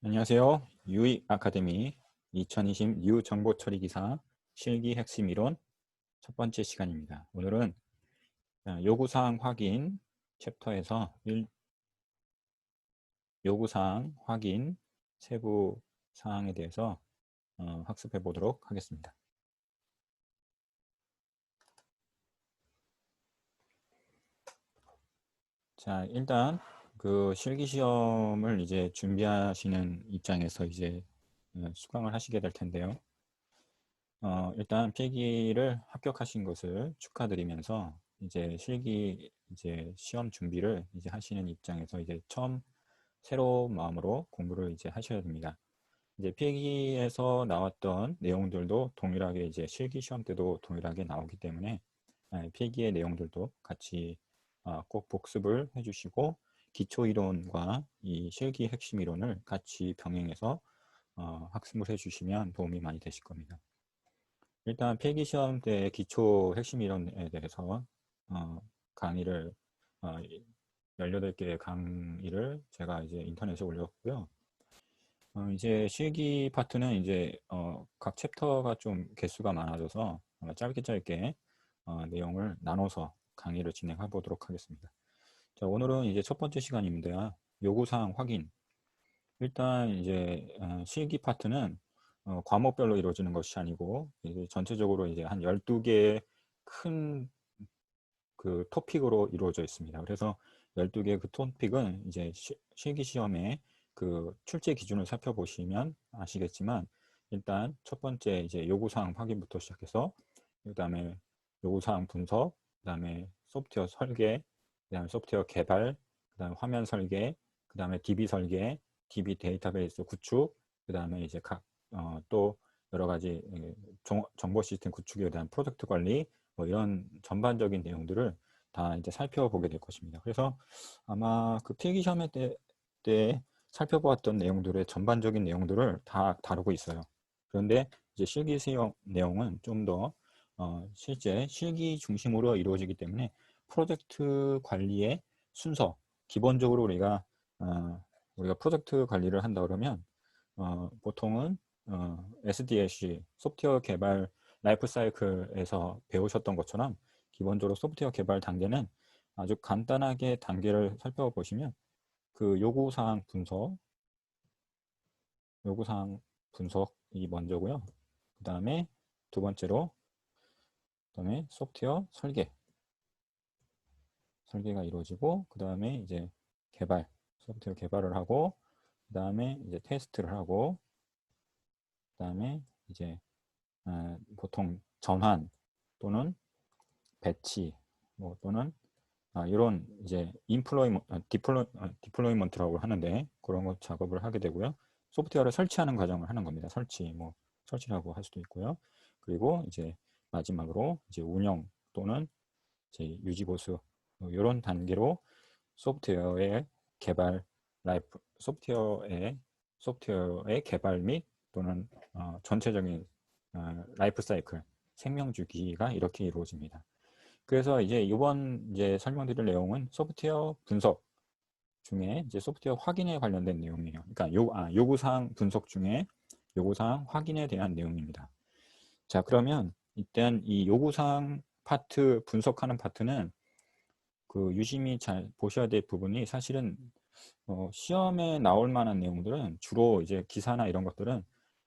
안녕하세요. 유익 아카데미 2020 뉴 정보 처리 기사 실기 핵심 이론 첫 번째 시간입니다. 오늘은 요구사항 확인 챕터에서 요구사항 확인 세부 사항에 대해서 학습해 보도록 하겠습니다. 자, 일단 그 실기 시험을 이제 준비하시는 입장에서 이제 수강을 하시게 될 텐데요. 일단 필기를 합격하신 것을 축하드리면서 이제 실기 이제 시험 준비를 이제 하시는 입장에서 이제 처음 새로운 마음으로 공부를 이제 하셔야 됩니다. 이제 필기에서 나왔던 내용들도 동일하게 이제 실기 시험 때도 동일하게 나오기 때문에 필기의 내용들도 같이 꼭 복습을 해주시고 기초 이론과 이 실기 핵심 이론을 같이 병행해서 학습을 해주시면 도움이 많이 되실 겁니다. 일단 필기시험 때 기초 핵심 이론에 대해서 강의를 18개의 강의를 제가 이제 인터넷에 올렸고요. 이제 실기 파트는 이제 각 챕터가 좀 개수가 많아져서 짧게 내용을 나눠서 강의를 진행해 보도록 하겠습니다. 자, 오늘은 이제 첫 번째 시간입니다. 요구사항 확인. 일단 이제 실기 파트는 과목별로 이루어지는 것이 아니고 이제 전체적으로 이제 한 12개의 큰 그 토픽으로 이루어져 있습니다. 그래서 12개의 그 토픽은 이제 실기 시험에 그 출제 기준을 살펴보시면 아시겠지만 일단 첫 번째 이제 요구사항 확인부터 시작해서 그다음에 요구사항 분석, 그다음에 소프트웨어 설계, 그다음에 소프트웨어 개발, 그다음에 화면 설계, 그다음에 DB 설계, DB 데이터베이스 구축, 그다음에 이제 또 여러 가지 정보 시스템 구축에 대한 프로젝트 관리, 뭐 이런 전반적인 내용들을 다 이제 살펴보게 될 것입니다. 그래서 아마 그 필기 시험 때 살펴보았던 내용들의 전반적인 내용들을 다 다루고 있어요. 그런데 이제 실기 시험 내용은 좀 더 실제 실기 중심으로 이루어지기 때문에 프로젝트 관리의 순서, 기본적으로 우리가 프로젝트 관리를 한다 그러면 보통은 SDLC, 소프트웨어 개발 라이프 사이클에서 배우셨던 것처럼 기본적으로 소프트웨어 개발 단계는 아주 간단하게 단계를 살펴보시면 그 요구사항 분석이 먼저고요. 그 다음에 두 번째로 그다음에 소프트웨어 설계가 이루어지고 그 다음에 이제 소프트웨어 개발을 하고 그 다음에 이제 테스트를 하고 그 다음에 이제 보통 전환 또는 배치 뭐 또는 이런 이제 디플로이먼트라고 하는데 그런 것 작업을 하게 되고요. 소프트웨어를 설치하는 과정을 하는 겁니다. 설치라고 할 수도 있고요. 그리고 이제 마지막으로 이제 운영 또는 이제 유지 보수 이런 단계로 소프트웨어의 개발 소프트웨어의 개발 및 또는 전체적인 라이프 사이클 생명 주기가 이렇게 이루어집니다. 그래서 이제 이번 이제 설명드릴 내용은 소프트웨어 분석 중에 이제 소프트웨어 확인에 관련된 내용이에요. 그러니까 요구사항 분석 중에 요구사항 확인에 대한 내용입니다. 자, 그러면 일단 이 요구사항 파트 분석하는 파트는 그 유심히 잘 보셔야 될 부분이 사실은 시험에 나올 만한 내용들은 주로 이제 기사나 이런 것들은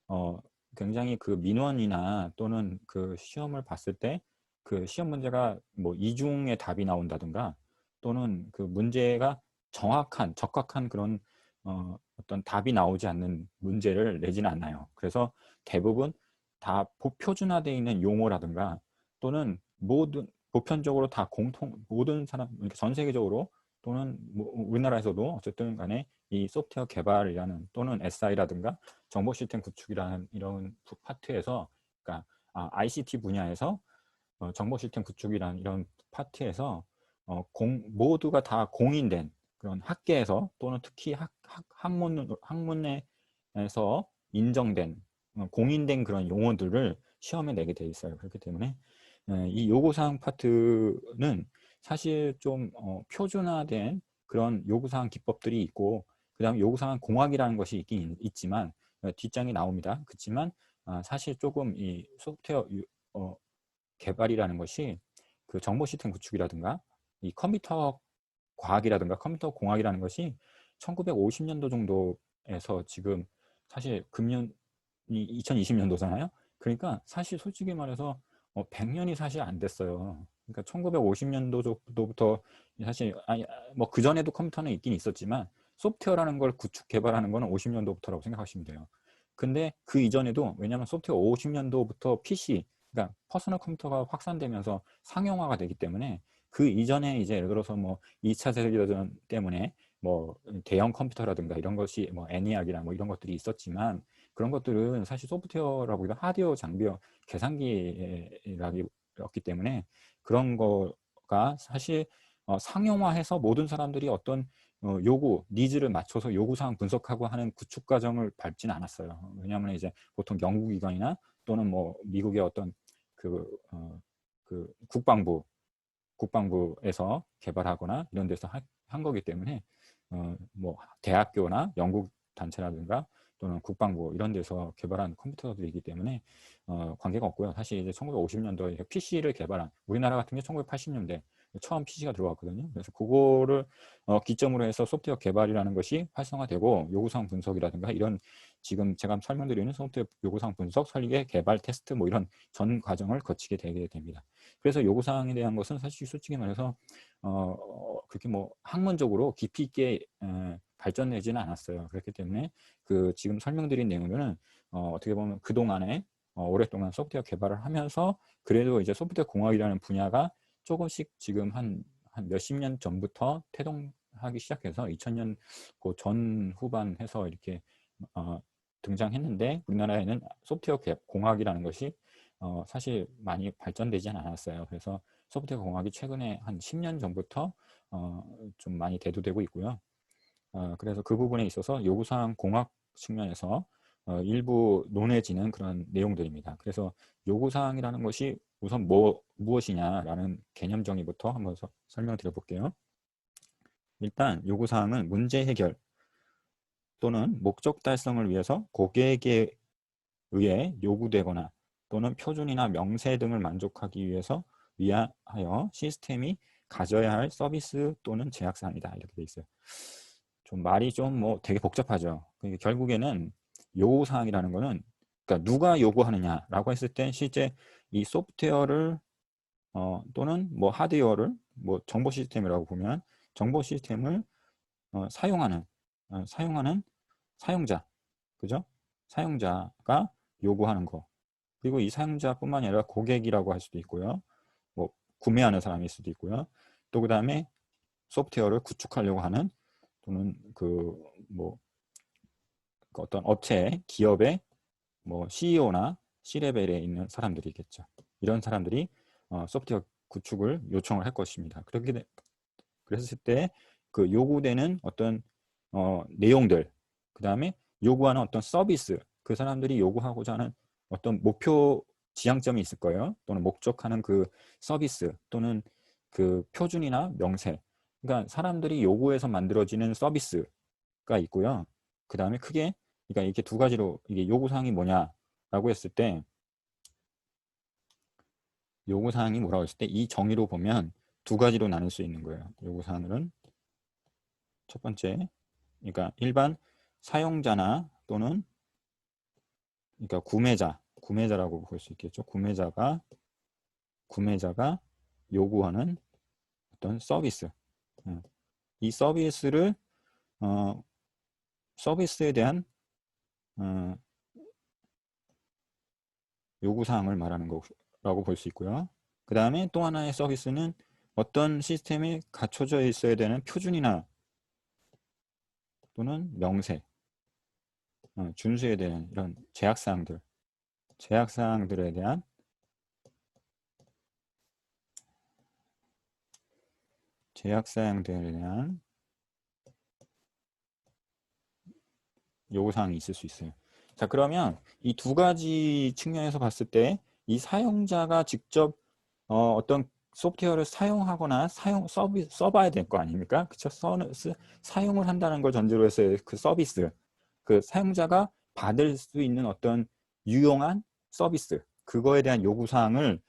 어, 굉장히 그 민원이나 또는 그 시험을 봤을 때 그 시험 문제가 뭐 이중의 답이 나온다든가 또는 그 문제가 적확한 그런 어떤 답이 나오지 않는 문제를 내지는 않아요. 그래서 대부분 다 표준화되어 있는 용어라든가 또는 보편적으로 다 모든 사람, 그러니까 전 세계적으로 또는 뭐 우리나라에서도 어쨌든 간에 이 소프트웨어 개발이라는 또는 SI라든가 정보 시스템 구축이라는 이런 파트에서 그러니까 ICT 분야에서 정보 시스템 구축이라는 이런 파트에서 모두가 다 공인된 그런 학계에서 또는 특히 학문에서 인정된 공인된 그런 용어들을 시험에 내게 돼 있어요. 그렇기 때문에 이 요구사항 파트는 사실 좀 표준화된 그런 요구사항 기법들이 있고 그다음에 요구사항 공학이라는 것이 있긴 있지만 뒷장이 나옵니다. 그렇지만 사실 조금 이 소프트웨어 개발이라는 것이 그 정보 시스템 구축이라든가 이 컴퓨터 과학이라든가 컴퓨터 공학이라는 것이 1950년도 정도에서 지금 사실 금년이 2020년도잖아요. 그러니까 사실 솔직히 말해서 100년이 사실 안 됐어요. 그러니까 1950년도 정도부터 사실 뭐 그전에도 컴퓨터는 있긴 있었지만 소프트웨어라는 걸 구축 개발하는 거는 50년도부터라고 생각하시면 돼요. 근데 그 이전에도 왜냐하면 소프트웨어 50년도부터 PC 그러니까 퍼스널 컴퓨터가 확산되면서 상용화가 되기 때문에 그 이전에 이제 예를 들어서 뭐 2차 세계대전 때문에 뭐 대형 컴퓨터라든가 이런 것이 뭐 애니악이나 뭐 이런 것들이 있었지만 그런 것들은 사실 소프트웨어라고 해도 하드웨어 장비와 계산기였기 때문에 그런 거가 사실 상용화해서 모든 사람들이 어떤 요구, 니즈를 맞춰서 요구사항 분석하고 하는 구축 과정을 밟지는 않았어요. 왜냐하면 이제 보통 연구기관이나 또는 뭐 미국의 어떤 그 국방부에서 개발하거나 이런 데서 한 거기 때문에 뭐 대학교나 연구 단체라든가 또는 국방부 이런 데서 개발한 컴퓨터들이기 때문에 관계가 없고요. 사실 이제 1950년도에 PC를 개발한 우리나라 같은 게 1980년대 처음 PC가 들어왔거든요. 그래서 그거를 기점으로 해서 소프트웨어 개발이라는 것이 활성화되고 요구사항 분석이라든가 이런 지금 제가 설명드리는 소프트웨어 요구사항 분석, 설계, 개발, 테스트 뭐 이런 전 과정을 거치게 되게 됩니다. 그래서 요구사항에 대한 것은 사실 솔직히 말해서 그렇게 뭐 학문적으로 깊이 있게 발전되지는 않았어요. 그렇기 때문에 그 지금 설명드린 내용들은 어떻게 보면 그동안에 오랫동안 소프트웨어 개발을 하면서 그래도 이제 소프트웨어 공학이라는 분야가 조금씩 지금 한 몇십 년 전부터 태동하기 시작해서 2000년 그 전 후반 해서 이렇게 등장했는데 우리나라에는 소프트웨어 공학이라는 것이 사실 많이 발전되지는 않았어요. 그래서 소프트웨어 공학이 최근에 한 10년 전부터 좀 많이 대두되고 있고요. 그래서 그 부분에 있어서 요구사항 공학 측면에서 일부 논해지는 그런 내용들입니다. 그래서 요구사항이라는 것이 우선 무엇이냐라는 개념 정의부터 한번 설명드려 볼게요. 일단 요구사항은 문제 해결 또는 목적 달성을 위해서 고객에 의해 요구되거나 또는 표준이나 명세 등을 만족하기 위하여 시스템이 가져야 할 서비스 또는 제약사항이다. 이렇게 돼 있어요. 좀 말이 좀 뭐 되게 복잡하죠. 그러니까 결국에는 요구사항이라는 거는 그러니까 누가 요구하느냐라고 했을 때 실제 이 소프트웨어를 또는 뭐 하드웨어를 뭐 정보 시스템이라고 보면 정보 시스템을 사용하는 사용자 그죠? 사용자가 요구하는 거 그리고 이 사용자뿐만 아니라 고객이라고 할 수도 있고요. 뭐 구매하는 사람일 수도 있고요. 또 그 다음에 소프트웨어를 구축하려고 하는 또는 뭐 어떤 업체, 기업의 뭐 CEO나 C레벨에 있는 사람들이겠죠. 이런 사람들이 소프트웨어 구축을 요청을 할 것입니다. 그랬을 때 그 요구되는 어떤 내용들, 그 다음에 요구하는 어떤 서비스, 그 사람들이 요구하고자 하는 어떤 목표 지향점이 있을 거예요. 또는 목적하는 그 서비스 또는 그 표준이나 명세. 그러니까 사람들이 요구해서 만들어지는 서비스가 있고요. 그 다음에 크게 그러니까 이렇게 두 가지로 이게 요구사항이 뭐냐라고 했을 때 요구사항이 뭐라고 했을 때 이 정의로 보면 두 가지로 나눌 수 있는 거예요. 요구사항은 첫 번째 그러니까 일반 사용자나 또는 그러니까 구매자라고 볼 수 있겠죠. 구매자가 요구하는 어떤 서비스. 이 서비스를 서비스에 대한 요구사항을 말하는 거라고 볼 수 있고요. 그 다음에 또 하나의 서비스는 어떤 시스템에 갖춰져 있어야 되는 표준이나 또는 명세, 준수해야 되는 이런 제약사항들에 대한 요구사항이 있을 수 있어요. 자, 그러면 이 두 가지 측면에서 봤을 때 이 사용자가 직접 어떤 소프트웨어를 사용하거나 써봐야 될 거 아닙니까? 그쵸? 사용을 한다는 걸 전제로 해서 그 서비스, 그 사용자가 받을 수 있는 어떤 유용한 서비스, 그거에 대한 요구사항을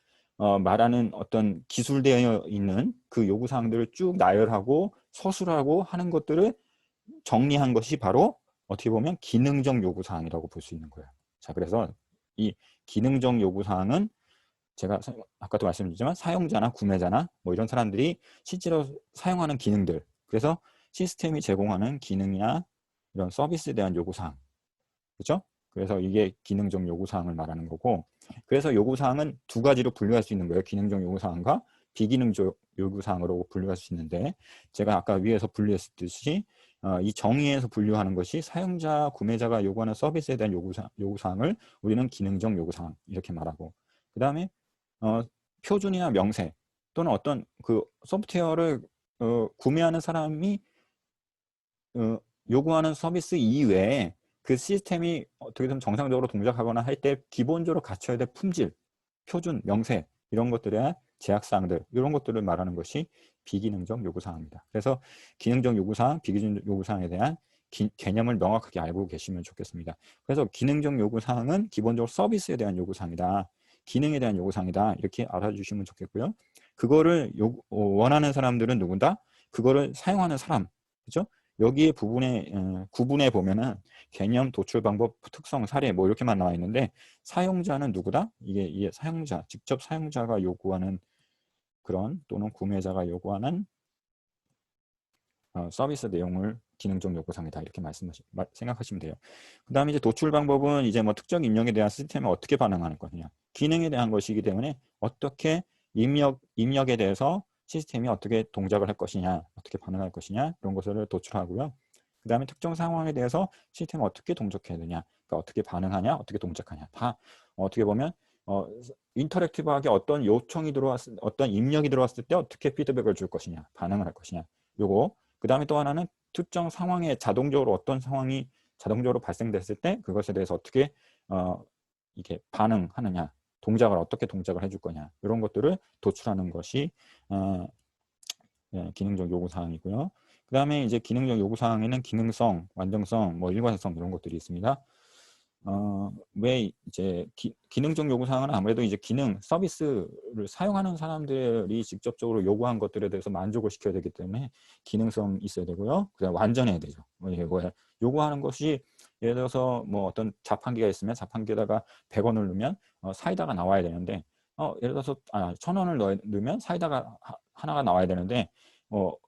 말하는 어떤 기술되어 있는 그 요구사항들을 쭉 나열하고 서술하고 하는 것들을 정리한 것이 바로 어떻게 보면 기능적 요구사항이라고 볼 수 있는 거예요. 자, 그래서 이 기능적 요구사항은 제가 아까도 말씀드렸지만 사용자나 구매자나 뭐 이런 사람들이 실제로 사용하는 기능들, 그래서 시스템이 제공하는 기능이나 이런 서비스에 대한 요구사항, 그렇죠? 그래서 이게 기능적 요구사항을 말하는 거고, 그래서 요구사항은 두 가지로 분류할 수 있는 거예요. 기능적 요구사항과 비기능적 요구사항으로 분류할 수 있는데, 제가 아까 위에서 분류했듯이 이 정의에서 분류하는 것이 사용자, 구매자가 요구하는 서비스에 대한 요구사항을 우리는 기능적 요구사항 이렇게 말하고, 그 다음에 표준이나 명세 또는 어떤 그 소프트웨어를 구매하는 사람이 요구하는 서비스 이외에 그 시스템이 어떻게 좀 정상적으로 동작하거나 할 때 기본적으로 갖춰야 될 품질, 표준, 명세 이런 것들의 제약사항들, 이런 것들을 말하는 것이 비기능적 요구사항입니다. 그래서 기능적 요구사항, 비기능적 요구사항에 대한 개념을 명확하게 알고 계시면 좋겠습니다. 그래서 기능적 요구사항은 기본적으로 서비스에 대한 요구사항이다, 기능에 대한 요구사항이다, 이렇게 알아주시면 좋겠고요. 그거를 원하는 사람들은 누군가? 그거를 사용하는 사람, 그렇죠? 여기에 구분해 보면은 개념, 도출 방법, 특성, 사례 뭐 이렇게만 나와 있는데, 사용자는 누구다? 이게 사용자, 직접 사용자가 요구하는 그런, 또는 구매자가 요구하는 서비스 내용을 기능적 요구사항이다, 이렇게 생각하시면 돼요. 그 다음에 이제 도출 방법은 이제 뭐 특정 입력에 대한 시스템에 어떻게 반응하는 거냐, 기능에 대한 것이기 때문에 어떻게 입력에 대해서 시스템이 어떻게 동작을 할 것이냐, 어떻게 반응할 것이냐, 이런 것을 도출하고요. 그 다음에 특정 상황에 대해서 시스템이 어떻게 동작해야 되냐, 그러니까 어떻게 반응하냐, 어떻게 동작하냐, 다 어떻게 보면 인터랙티브하게 어떤 요청이 들어왔을, 어떤 입력이 들어왔을 때 어떻게 피드백을 줄 것이냐, 반응을 할 것이냐, 요거. 그 다음에 또 하나는 특정 상황에 자동적으로 어떤 상황이 자동적으로 발생됐을 때 그것에 대해서 어떻게 이게 반응하느냐, 동작을 어떻게 동작을 해줄 거냐, 이런 것들을 도출하는 것이 기능적 요구사항이고요. 그 다음에 이제 기능적 요구사항에는 기능성, 완전성, 뭐 일관성 이런 것들이 있습니다. 왜 이제 기능적 요구사항은 아무래도 이제 기능, 서비스를 사용하는 사람들이 직접적으로 요구한 것들에 대해서 만족을 시켜야 되기 때문에 기능성 있어야 되고요. 그다음 완전해야 되죠. 요구하는 것이 예를 들어서 뭐 어떤 자판기가 있으면 자판기에다가 100원을 넣으면 사이다가 나와야 되는데, 예를 들어서 1000원을 넣으면 사이다가 하나가 나와야 되는데,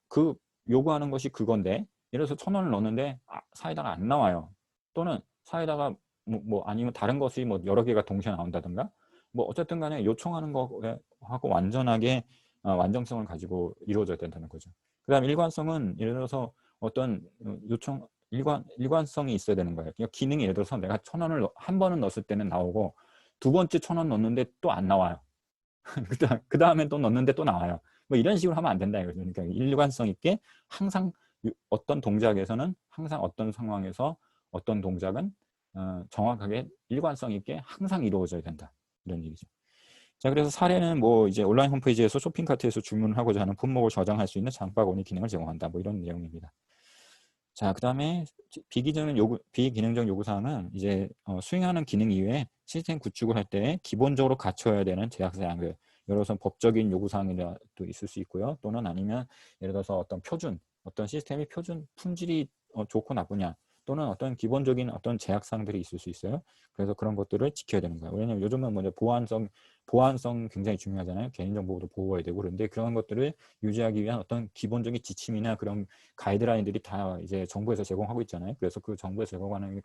그 요구하는 것이 그건데, 예를 들어서 1000원을 넣는데 사이다가 안 나와요. 또는 사이다가 뭐 아니면 다른 것이 뭐 여러 개가 동시에 나온다든가, 뭐 어쨌든 간에 요청하는 거하고 완전하게 완전성을 가지고 이루어져야 된다는 거죠. 그 다음 일관성은 예를 들어서 어떤 요청, 일관성이 있어야 되는 거예요. 그러니까 기능이 예를 들어서 내가 1000원을 한 번은 넣었을 때는 나오고 두 번째 1000원 넣는데 또 안 나와요. 그 다음에 또 넣는데 또 나와요. 뭐 이런 식으로 하면 안 된다 이거죠. 그러니까 일관성 있게 항상 어떤 동작에서는 항상 어떤 상황에서 어떤 동작은 정확하게 일관성 있게 항상 이루어져야 된다, 이런 얘기죠. 자, 그래서 사례는 뭐 이제 온라인 홈페이지에서 쇼핑카트에서 주문하고자 하는 품목을 저장할 수 있는 장바구니 기능을 제공한다, 뭐 이런 내용입니다. 자, 그 다음에 비기능적 요구사항은 이제 수행하는 기능 이외에 시스템 구축을 할 때 기본적으로 갖춰야 되는 제약사항들, 예를 들어서 법적인 요구사항이라도 있을 수 있고요. 또는 아니면 예를 들어서 어떤 표준, 어떤 시스템의 표준 품질이 좋고 나쁘냐, 또는 어떤 기본적인 어떤 제약사항들이 있을 수 있어요. 그래서 그런 것들을 지켜야 되는 거예요. 왜냐하면 요즘은 먼저 보안성 굉장히 중요하잖아요. 개인정보도 보호해야 되고. 그런데 그런 것들을 유지하기 위한 어떤 기본적인 지침이나 그런 가이드라인들이 다 이제 정부에서 제공하고 있잖아요. 그래서 그 정부에서 제공하는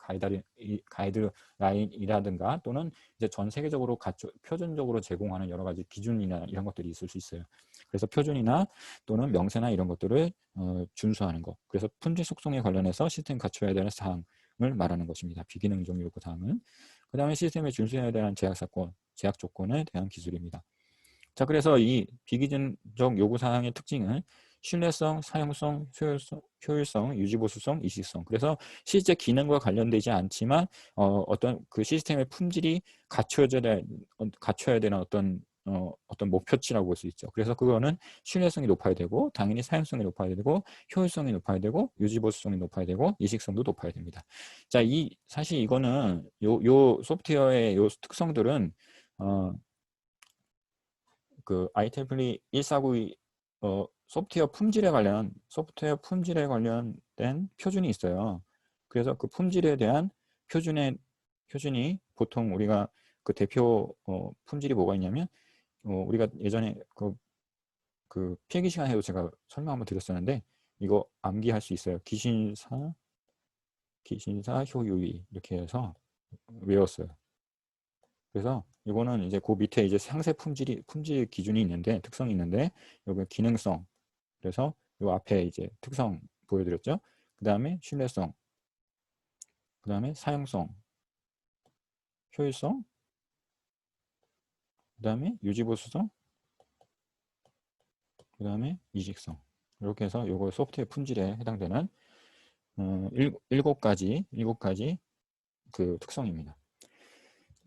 가이드라인이라든가 또는 이제 전 세계적으로 표준적으로 제공하는 여러 가지 기준이나 이런 것들이 있을 수 있어요. 그래서 표준이나 또는 명세나 이런 것들을 준수하는 것. 그래서 품질 속성에 관련해서 시스템 갖춰야 되는 사항을 말하는 것입니다. 비기능적 요구 사항은. 그 다음에 시스템에 준수해야 되는 제약 조건에 대한 기술입니다. 자, 그래서 이 비기능적 요구사항의 특징은 신뢰성, 사용성, 효율성, 유지보수성, 이식성. 그래서 실제 기능과 관련되지 않지만 어떤 그 시스템의 품질이 갖춰야 되는 어떤 어떤 목표치라고 볼 수 있죠. 그래서 그거는 신뢰성이 높아야 되고 당연히 사용성이 높아야 되고 효율성이 높아야 되고 유지보수성이 높아야 되고 이식성도 높아야 됩니다. 자, 사실 이거는 요 소프트웨어의 요 특성들은 그 IEEE 1492 소프트웨어 품질에 관련된 표준이 있어요. 그래서 그 품질에 대한 표준이 보통 우리가 그 대표 품질이 뭐가 있냐면 우리가 예전에 그 필기 시간에도 제가 설명 한번 드렸었는데 이거 암기할 수 있어요. 기신사 효율이 이렇게 해서 외웠어요. 그래서 이거는 이제 그 밑에 이제 상세 품질 기준이 있는데 특성이 있는데 여기 기능성, 그래서 요 앞에 이제 특성 보여드렸죠. 그 다음에 신뢰성, 그 다음에 사용성, 효율성, 그 다음에 유지보수성, 그 다음에 이식성. 이렇게 해서 요거 소프트웨어 품질에 해당되는 7가지 그 특성입니다.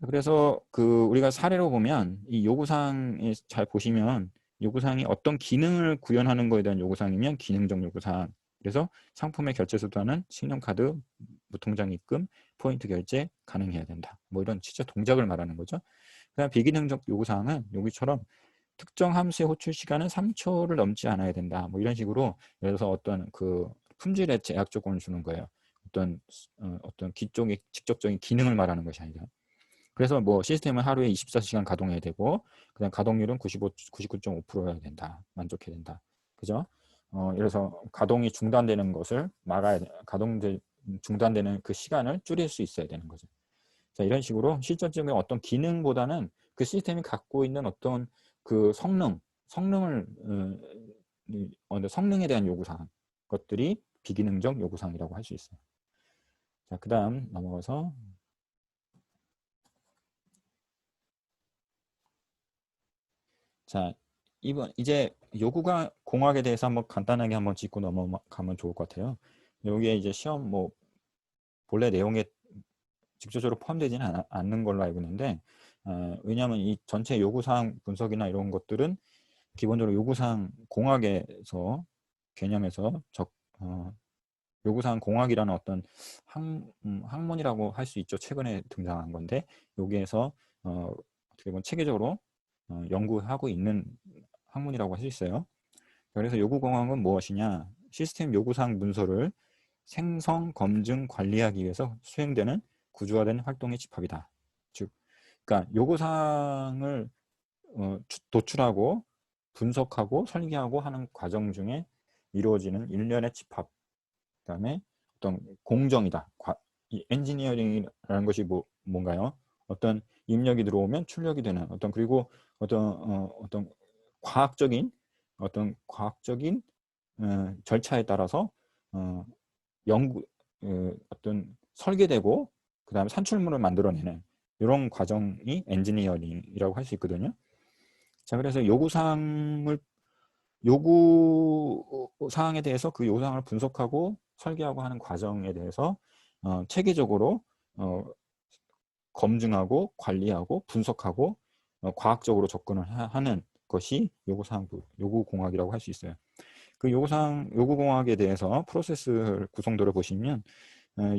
그래서 그 우리가 사례로 보면 이 요구사항에 잘 보시면 요구사항이 어떤 기능을 구현하는 거에 대한 요구사항이면 기능적 요구사항. 그래서 상품의 결제 수단은 신용카드, 무통장 입금, 포인트 결제 가능해야 된다. 뭐 이런 진짜 동작을 말하는 거죠. 그다음 비기능적 요구사항은 여기처럼 특정 함수의 호출 시간은 3초를 넘지 않아야 된다. 뭐 이런 식으로 예를 들어서 어떤 그 품질에 제약 조건을 주는 거예요. 어떤 기종의 직접적인 기능을 말하는 것이 아니라. 그래서 뭐 시스템은 하루에 24시간 가동해야 되고 그다음 가동률은 99.5%여야 된다. 만족해야 된다. 그죠? 예를 들어서 가동이 중단되는 것을 막아야 돼. 중단되는 그 시간을 줄일 수 있어야 되는 거죠. 자, 이런 식으로 실질적인 어떤 기능보다는 그 시스템이 갖고 있는 어떤 그 성능에 대한 요구사항, 것들이 비기능적 요구사항이라고 할 수 있어요. 자, 그 다음 넘어가서 자, 이제 요구가 공학에 대해서 한번 간단하게 한번 짚고 넘어가면 좋을 것 같아요. 여기에 이제 시험 뭐 본래 내용에 직접적으로 포함되지는 않는 걸로 알고 있는데 왜냐하면 이 전체 요구사항 분석이나 이런 것들은 기본적으로 요구사항 공학에서 개념에서 요구사항 공학이라는 어떤 학문이라고 할 수 있죠. 최근에 등장한 건데 여기에서 어떻게 보면 체계적으로 연구하고 있는 학문이라고 할 수 있어요. 그래서 요구공학은 무엇이냐? 시스템 요구사항 문서를 생성, 검증, 관리하기 위해서 수행되는 구조화된 활동의 집합이다. 즉, 그러니까 요구사항을 도출하고 분석하고 설계하고 하는 과정 중에 이루어지는 일련의 집합. 그다음에 어떤 공정이다. 이 엔지니어링이라는 것이 뭔가요? 어떤 입력이 들어오면 출력이 되는 그리고 어떤 과학적인 절차에 따라서 어떤 설계되고 그다음에 산출물을 만들어내는 이런 과정이 엔지니어링이라고 할 수 있거든요. 자, 그래서 요구사항에 대해서 그 요구사항을 분석하고 설계하고 하는 과정에 대해서 체계적으로 검증하고 관리하고 분석하고 과학적으로 접근을 하는 것이 요구공학이라고 할 수 있어요. 그 요구공학에 대해서 프로세스 구성도를 보시면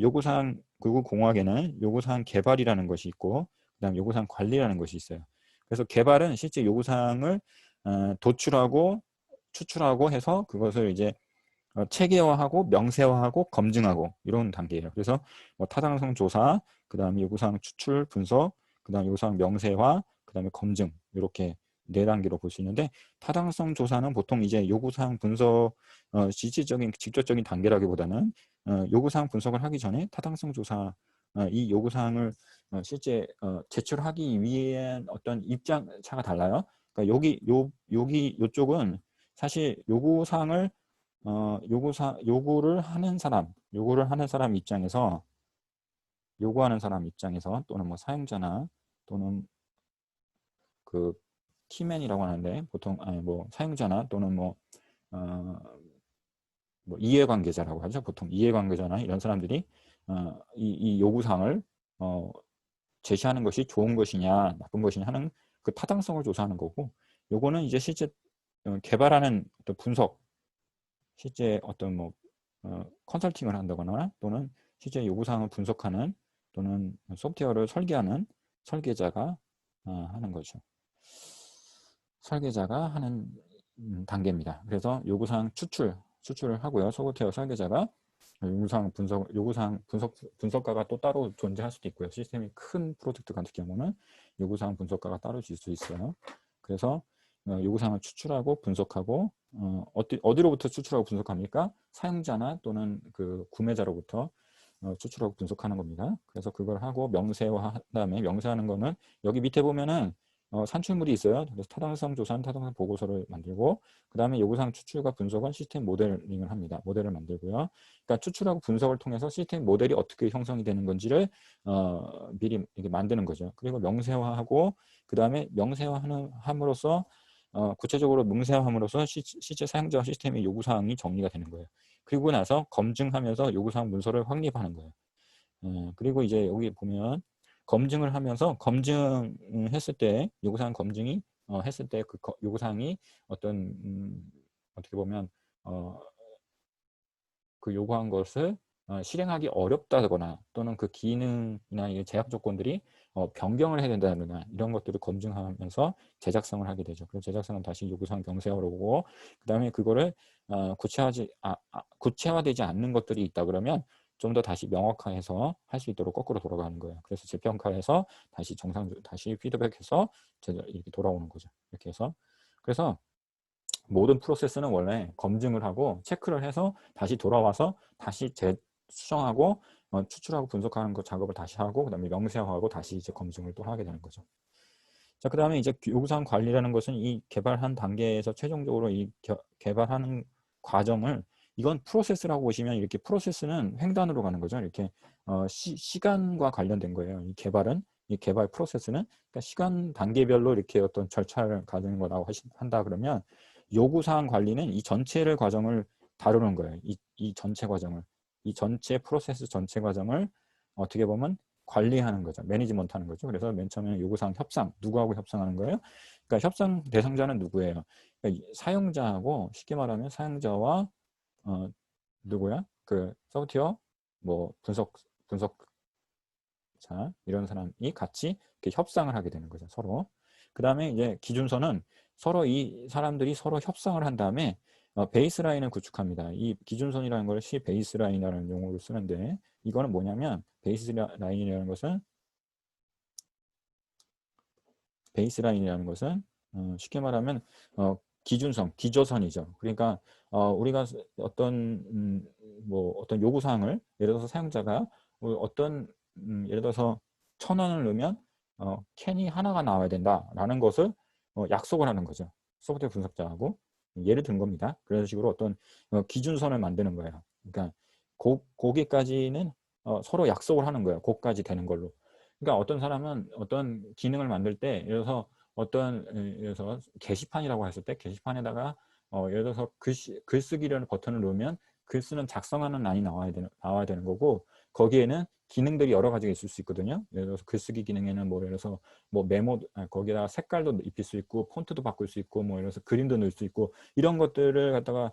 요구공학에는 요구사항 개발이라는 것이 있고 그다음 요구사항 관리라는 것이 있어요. 그래서 개발은 실제 요구사항을 도출하고 추출하고 해서 그것을 이제 체계화하고 명세화하고 검증하고 이런 단계예요. 그래서 뭐 타당성 조사, 그 다음에 요구사항 추출 분석, 그 다음에 요구사항 명세화, 그 다음에 검증 이렇게 4단계로 볼 수 있는데 타당성 조사는 보통 이제 요구사항 분석 직접적인 단계라기보다는 요구사항 분석을 하기 전에 타당성 조사 이 요구사항을 실제 제출하기 위한 어떤 입장차가 달라요. 그러니까 요쪽은 사실 요구를 하는 사람 입장에서 요구하는 사람 입장에서 또는 뭐 사용자나 또는 그 키맨이라고 하는데 보통 뭐 사용자나 또는 뭐 이해관계자라고 하죠. 보통 이해관계자나 이런 사람들이 이 요구사항을 제시하는 것이 좋은 것이냐 나쁜 것이냐 하는 그 타당성을 조사하는 거고, 요거는 이제 실제 개발하는 어떤 분석, 실제 어떤 뭐 컨설팅을 한다거나 또는 실제 요구사항을 분석하는 또는 소프트웨어를 설계하는 설계자가 하는 거죠. 설계자가 하는 단계입니다. 그래서 요구사항 추출을 하고요. 소프트웨어 설계자가 요구사항 분석가가 또 따로 존재할 수도 있고요. 시스템이 큰 프로젝트 같은 경우는 요구사항 분석가가 따로 있을 수 있어요. 그래서 요구사항을 추출하고 분석하고 어디로부터 추출하고 분석합니까? 사용자나 또는 그 구매자로부터 추출하고 분석하는 겁니다. 그래서 그걸 하고 명세화한 다음에, 명세하는 거는 여기 밑에 보면은 산출물이 있어요. 그래서 타당성 조사는 타당성 보고서를 만들고, 그 다음에 요구사항 추출과 분석은 시스템 모델링을 합니다. 모델을 만들고요. 그러니까 추출하고 분석을 통해서 시스템 모델이 어떻게 형성이 되는 건지를 미리 이렇게 만드는 거죠. 그리고 명세화하고, 그 다음에 명세화함으로써 구체적으로 명세화함으로써 실제 사용자 시스템의 요구사항이 정리가 되는 거예요. 그리고 나서 검증하면서 요구사항 문서를 확립하는 거예요. 그리고 이제 여기 보면 검증을 하면서, 검증했을 때 요구사항 검증이 했을 때 그 요구사항이 어떤 어떻게 보면 그 요구한 것을 실행하기 어렵다거나 또는 그 기능이나 제약 조건들이 변경을 해야 된다거나 이런 것들을 검증하면서 제작성을 하게 되죠. 그래서 제작성은 다시 요구사항 병세화로 오고, 그 다음에 그거를 구체화되지 않는 것들이 있다 그러면 좀 더 다시 명확화해서 할 수 있도록 거꾸로 돌아가는 거예요. 그래서 재평가해서 다시 피드백해서 이렇게 돌아오는 거죠. 이렇게 해서, 그래서 모든 프로세스는 원래 검증을 하고 체크를 해서 다시 돌아와서 다시 재수정하고 추출하고 분석하는 거 작업을 다시 하고, 그 다음에 명세화하고 다시 이제 검증을 또 하게 되는 거죠. 자, 그 다음에 이제 요구사항 관리라는 것은 이 개발한 단계에서 최종적으로 이 개발하는 과정을, 이건 프로세스라고 보시면, 이렇게 프로세스는 횡단으로 가는 거죠. 이렇게 시간과 관련된 거예요. 이 개발 프로세스는, 그러니까 시간 단계별로 이렇게 어떤 절차를 가지는 거라고 한다 그러면, 요구사항 관리는 이 전체를 과정을 다루는 거예요. 이 전체 과정을, 이 전체 프로세스 전체 과정을 어떻게 보면 관리하는 거죠. 매니지먼트 하는 거죠. 그래서 맨 처음에 요구사항 협상, 누구하고 협상하는 거예요? 그러니까 협상 대상자는 누구예요? 그러니까 사용자하고, 쉽게 말하면 사용자와 누구야? 그 소프트웨어 뭐 분석자 이런 사람이 같이 이렇게 협상을 하게 되는 거죠. 서로. 그 다음에 이제 기준서는 서로 이 사람들이 서로 협상을 한 다음에 베이스라인을 구축합니다. 이 기준선이라는 걸 베이스라인이라는 용어를 쓰는데, 이거는 뭐냐면, 베이스라인이라는 것은 쉽게 말하면 기준선, 기저선이죠. 그러니까 우리가 어떤 요구사항을, 예를 들어서 사용자가 예를 들어서 1,000원을 넣으면 캔이 하나가 나와야 된다라는 것을 약속을 하는 거죠. 소프트웨어 분석자하고. 예를 든 겁니다. 그런 식으로 어떤 기준선을 만드는 거예요. 그러니까 거기까지는 서로 약속을 하는 거예요. 거기까지 되는 걸로. 그러니까 어떤 사람은 어떤 기능을 만들 때, 예를 들어서 게시판이라고 했을 때, 게시판에다가 예를 들어서 글쓰기라는 버튼을 누르면 글쓰는 작성하는 란이 나와야 되는 거고, 거기에는 기능들이 여러 가지가 있을 수 있거든요. 예를 들어서 글쓰기 기능에는 뭐 예를 들어서 뭐 거기다가 색깔도 입힐 수 있고, 폰트도 바꿀 수 있고, 뭐 예를 들어서 그림도 넣을 수 있고, 이런 것들을 갖다가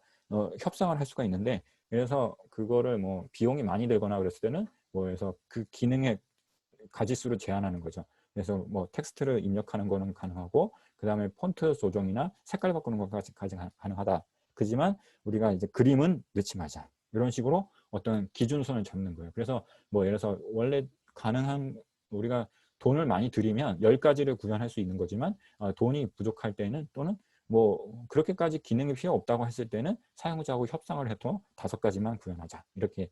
협상을 할 수가 있는데, 그래서 그거를 뭐 비용이 많이 들거나 그랬을 때는 뭐 해서 그 기능의 가지수를 제한하는 거죠. 그래서 뭐 텍스트를 입력하는 거는 가능하고, 그 다음에 폰트 조정이나 색깔 바꾸는 것까지 가능하다. 그지만 우리가 이제 그림은 넣지 마자. 이런 식으로 어떤 기준선을 잡는 거예요. 그래서 뭐 예를 들어서 원래 가능한, 우리가 돈을 많이 들이면 10가지를 구현할 수 있는 거지만 돈이 부족할 때는, 또는 뭐 그렇게까지 기능이 필요 없다고 했을 때는 사용자하고 협상을 해도 5가지만 구현하자. 이렇게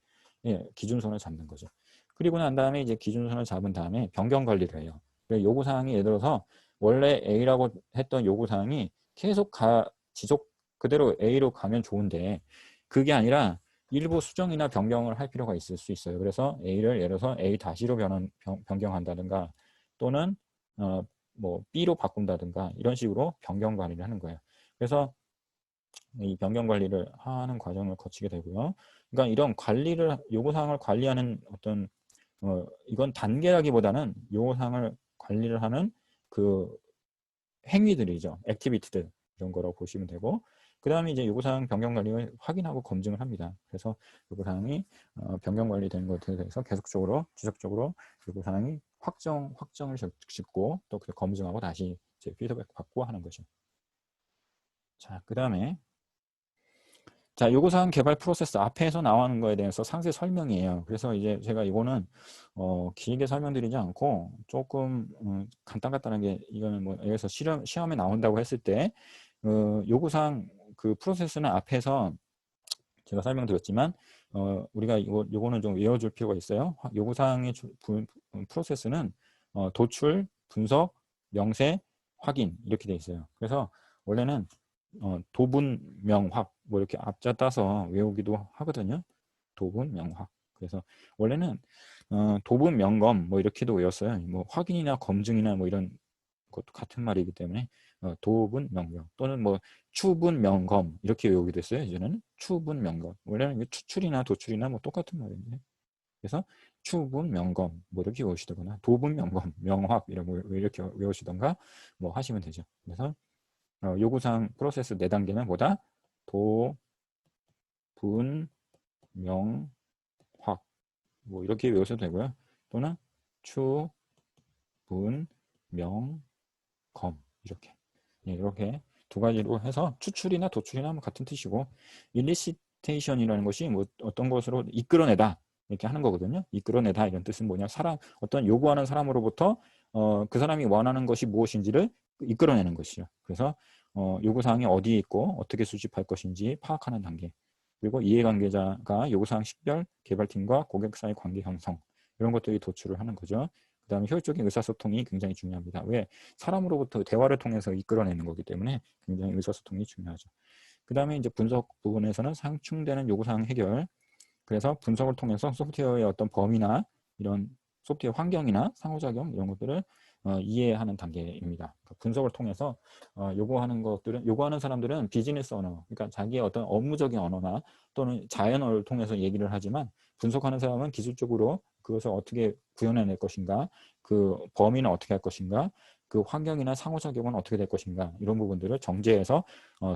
기준선을 잡는 거죠. 그리고 난 다음에 이제 기준선을 잡은 다음에 변경 관리를 해요. 요구사항이 예를 들어서 원래 A라고 했던 요구사항이 계속 지속 그대로 A로 가면 좋은데, 그게 아니라 일부 수정이나 변경을 할 필요가 있을 수 있어요. 그래서 A를 예를 들어서 A-로 변경한다든가, 또는 뭐 B로 바꾼다든가, 이런 식으로 변경 관리를 하는 거예요. 그래서 이 변경 관리를 하는 과정을 거치게 되고요. 그러니까 이런 요구사항을 관리하는 어떤 이건 단계라기보다는 요구사항을 관리를 하는 그 행위들이죠. 액티비티들 이런 거라고 보시면 되고, 그 다음에 이제 요구사항 변경 관리를 확인하고 검증을 합니다. 그래서 요구사항이 변경 관리되는 것에 대해서 계속적으로 지속적으로 요구사항이 확정을 짓고 또 검증하고 다시 이제 피드백 받고 하는 거죠. 자, 그 다음에 자, 요구사항 개발 프로세스 앞에서 나오는 거에 대해서 상세 설명이에요. 그래서 이제 제가 이거는 길게 설명드리지 않고 조금 간단하게 이거는 뭐 여기서 시험에 나온다고 했을 때 요구사항 그 프로세스는 앞에서 제가 설명드렸지만 우리가 요거는 좀 외워줄 필요가 있어요. 요구사항의 프로세스는 도출, 분석, 명세, 확인 이렇게 돼 있어요. 그래서 원래는 도분, 명확 뭐 이렇게 앞자 따서 외우기도 하거든요. 도분, 명확. 그래서 원래는 도분, 명검 뭐 이렇게도 외웠어요. 뭐 확인이나 검증이나 뭐 이런 것도 같은 말이기 때문에 도분, 명검 또는 뭐 추분, 명검 이렇게 외우기도 했어요. 이제는 추분, 명검. 원래는 추출이나 도출이나 뭐 똑같은 말인데. 그래서 추분, 명검 뭐 이렇게 외우시거나 도분, 명검, 명확 이렇게 외우시던가 뭐 하시면 되죠. 그래서 요구사항 프로세스 4단계는 뭐다? 도, 분, 명, 확. 뭐 이렇게 외우셔도 되고요. 또는 추, 분, 명, 검. 이렇게. 예, 이렇게 두 가지로 해서 추출이나 도출이나 뭐 같은 뜻이고, 일리시테이션이라는 것이 뭐 어떤 것으로 이끌어내다. 이렇게 하는 거거든요. 이끌어내다 이런 뜻은 뭐냐? 어떤 요구하는 사람으로부터 그 사람이 원하는 것이 무엇인지를 이끌어내는 것이죠. 그래서 요구사항이 어디에 있고 어떻게 수집할 것인지 파악하는 단계. 그리고 이해관계자가 요구사항 식별, 개발팀과 고객 사이 관계 형성 이런 것들이 도출을 하는 거죠. 그 다음에 효율적인 의사소통이 굉장히 중요합니다. 왜? 사람으로부터 대화를 통해서 이끌어내는 거기 때문에 굉장히 의사소통이 중요하죠. 그 다음에 이제 분석 부분에서는 상충되는 요구사항 해결. 그래서 분석을 통해서 소프트웨어의 어떤 범위나 이런 소프트웨어 환경이나 상호작용 이런 것들을 이해하는 단계입니다. 그러니까 분석을 통해서 요구하는 사람들은 비즈니스 언어, 그러니까 자기의 어떤 업무적인 언어나 또는 자연어를 통해서 얘기를 하지만 분석하는 사람은 기술적으로 그것을 어떻게 구현해낼 것인가, 그 범위는 어떻게 할 것인가, 그 환경이나 상호작용은 어떻게 될 것인가 이런 부분들을 정제해서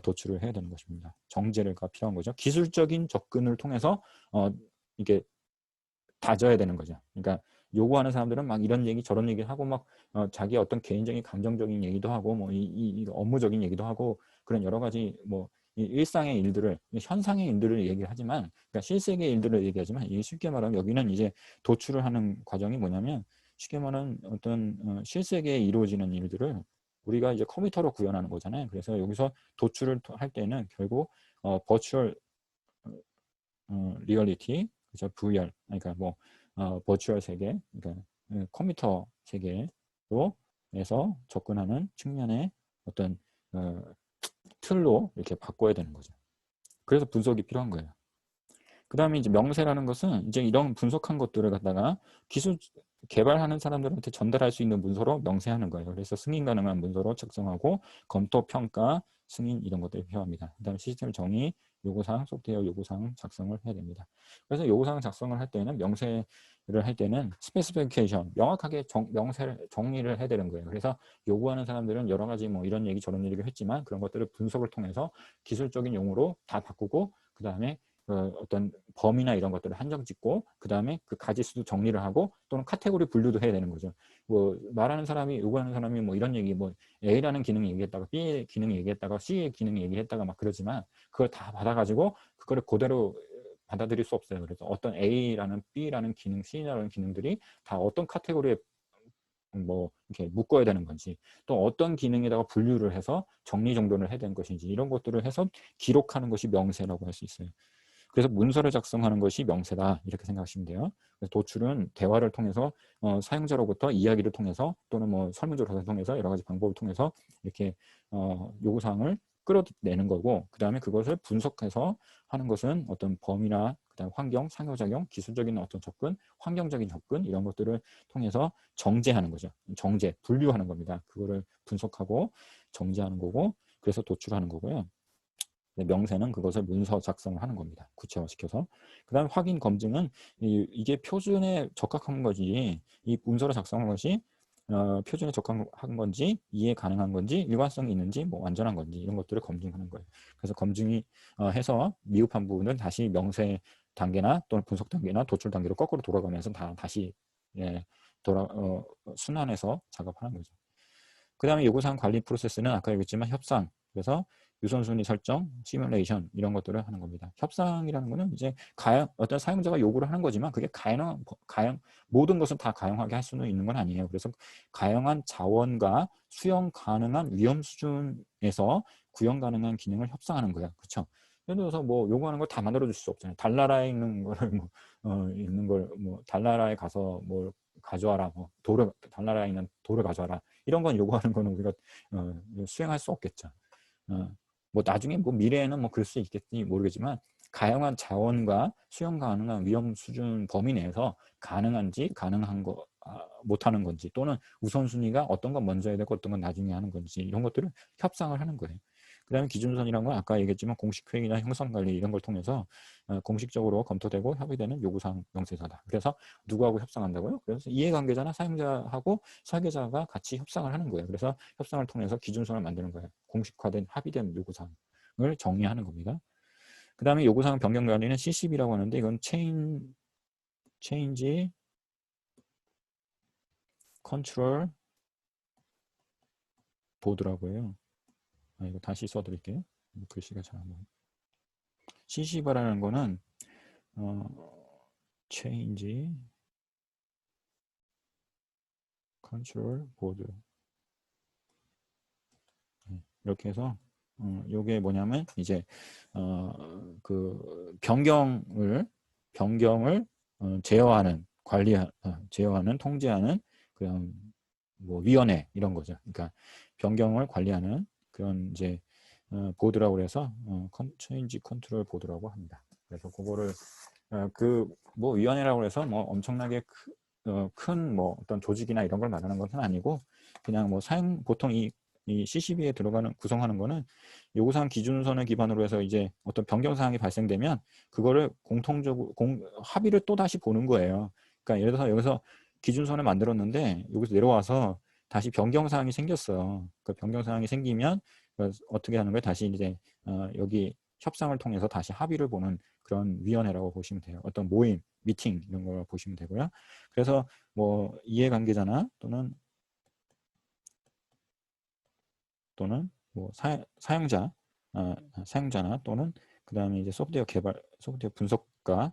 도출을 해야 되는 것입니다. 정제가 필요한 거죠. 기술적인 접근을 통해서 이게 다져야 되는 거죠. 그러니까 요구하는 사람들은 막 이런 얘기 저런 얘기 하고 막 자기 어떤 개인적인 감정적인 얘기도 하고 뭐 이 업무적인 얘기도 하고 그런 여러 가지 뭐 일상의 일들을 현상의 일들을 얘기하지만 그러니까 실생의 일들을 얘기하지만 이 쉽게 말하면 여기는 이제 도출을 하는 과정이 뭐냐면 쉽게 말하면 어떤 실세계에 이루어지는 일들을 우리가 이제 컴퓨터로 구현하는 거잖아요. 그래서 여기서 도출을 할 때는 결국 버추얼 리얼리티, 그죠? VR, 그러니까 뭐 버추얼 세계, 그러니까 컴퓨터 세계로 해서 접근하는 측면의 어떤 틀로 이렇게 바꿔야 되는 거죠. 그래서 분석이 필요한 거예요. 그 다음에 이제 명세라는 것은 이제 이런 분석한 것들을 갖다가 기술 개발하는 사람들한테 전달할 수 있는 문서로 명세하는 거예요. 그래서 승인 가능한 문서로 작성하고 검토, 평가, 승인 이런 것들이 필요합니다. 그 다음에 시스템 정의, 요구사항, 소프트웨어 요구사항 작성을 해야 됩니다. 그래서 요구사항 작성을 할 때는 명세를 할 때는 스페시피케이션 명확하게 명세를 정리를 해야 되는 거예요. 그래서 요구하는 사람들은 여러 가지 뭐 이런 얘기 저런 얘기를 했지만 그런 것들을 분석을 통해서 기술적인 용어로 다 바꾸고 그 다음에 어떤 범위나 이런 것들을 한정 짓고 그 다음에 그 가지수도 정리를 하고 또는 카테고리 분류도 해야 되는 거죠. 뭐 말하는 사람이 요구하는 사람이 뭐 이런 얘기 뭐 A라는 기능 얘기했다가 B의 기능 얘기했다가 C의 기능 얘기했다가 막 그러지만 그걸 다 받아가지고 그거를 그대로 받아들일 수 없어요. 그래서 어떤 A라는 B라는 기능, C라는 기능들이 다 어떤 카테고리에 뭐 이렇게 묶어야 되는 건지 또 어떤 기능에다가 분류를 해서 정리정돈을 해야 되는 것인지 이런 것들을 해서 기록하는 것이 명세라고 할 수 있어요. 그래서 문서를 작성하는 것이 명세다 이렇게 생각하시면 돼요. 그래서 도출은 대화를 통해서 사용자로부터 이야기를 통해서 또는 뭐 설문조사를 통해서 여러 가지 방법을 통해서 이렇게 요구사항을 끌어내는 거고 그 다음에 그것을 분석해서 하는 것은 어떤 범위나 그다음 환경, 상호작용, 기술적인 어떤 접근, 환경적인 접근 이런 것들을 통해서 정제하는 거죠. 정제, 분류하는 겁니다. 그거를 분석하고 정제하는 거고 그래서 도출하는 거고요. 명세는 그것을 문서 작성을 하는 겁니다. 구체화시켜서. 그 다음 확인 검증은 이게 표준에 적합한 거지 이 문서를 작성한 것이 표준에 적합한 건지, 이해 가능한 건지, 일관성이 있는지, 뭐 완전한 건지 이런 것들을 검증하는 거예요. 그래서 검증이 해서 미흡한 부분은 다시 명세 단계나 또는 분석 단계나 도출 단계로 거꾸로 돌아가면서 다시 예, 순환해서 작업하는 거죠. 그 다음에 요구사항 관리 프로세스는 아까 얘기했지만 협상, 그래서 유선순위 설정, 시뮬레이션 이런 것들을 하는 겁니다. 협상이라는 거는 이제 어떤 사용자가 요구를 하는 거지만 그게 모든 것을 다 가용하게 할 수는 있는 건 아니에요. 그래서 가용한 자원과 수용 가능한 위험 수준에서 구현 가능한 기능을 협상하는 거예요. 그렇죠? 예를 들어서 뭐 요구하는 걸 다 만들어 줄 수 없잖아요. 달나라에 있는 거를 있는 걸 달나라에 가서 뭘 가져와라, 달나라에 있는 돌을 가져와라. 이런 건 요구하는 거는 우리가 수행할 수 없겠죠. 뭐 나중에 뭐 미래에는 뭐 그럴 수 있겠지 모르겠지만 가용한 자원과 수용 가능한 위험 수준 범위 내에서 가능한지 가능한 거 못하는 건지 또는 우선순위가 어떤 건 먼저 해야 되고 어떤 건 나중에 하는 건지 이런 것들을 협상을 하는 거예요. 그 다음에 기준선이란 건 아까 얘기했지만 공식회의나 형성관리 이런 걸 통해서 공식적으로 검토되고 협의되는 요구사항 명세서다. 그래서 누구하고 협상한다고요? 그래서 이해관계자나 사용자하고 설계자가 같이 협상을 하는 거예요. 그래서 협상을 통해서 기준선을 만드는 거예요. 공식화된 합의된 요구사항을 정리하는 겁니다. 그 다음에 요구사항 변경 관리는 CCB라고 하는데 이건 Change Control 보드라고 해요. 이거 다시 써드릴게요. 글씨가 잘 안 보여요. CCB라는 거는 Change Control 보드 이렇게 해서 요게 뭐냐면 이제 그 변경을 제어하는 통제하는 그런 뭐 위원회 이런 거죠. 그러니까 변경을 관리하는 그런 이제 보드라고 그래서 체인지 컨트롤 보드라고 합니다. 그래서 그거를 그 뭐 위원회라고 해서 뭐 엄청나게 큰 뭐 어떤 조직이나 이런 걸 말하는 것은 아니고 그냥 뭐 보통 이 CCB에 들어가는 구성하는 거는 요구사항 기준선을 기반으로 해서 이제 어떤 변경 사항이 발생되면 그거를 공통적으로 합의를 또 다시 보는 거예요. 그러니까 예를 들어서 여기서 기준선을 만들었는데 여기서 내려와서 다시 변경 사항이 생겼어요. 그 변경 사항이 생기면 어떻게 하는 거예요? 다시 이제 여기 협상을 통해서 다시 합의를 보는 그런 위원회라고 보시면 돼요. 어떤 모임, 미팅 이런 걸 보시면 되고요. 그래서 뭐 이해관계자나 또는 뭐 사용자나 또는 그 다음에 이제 소프트웨어 분석가가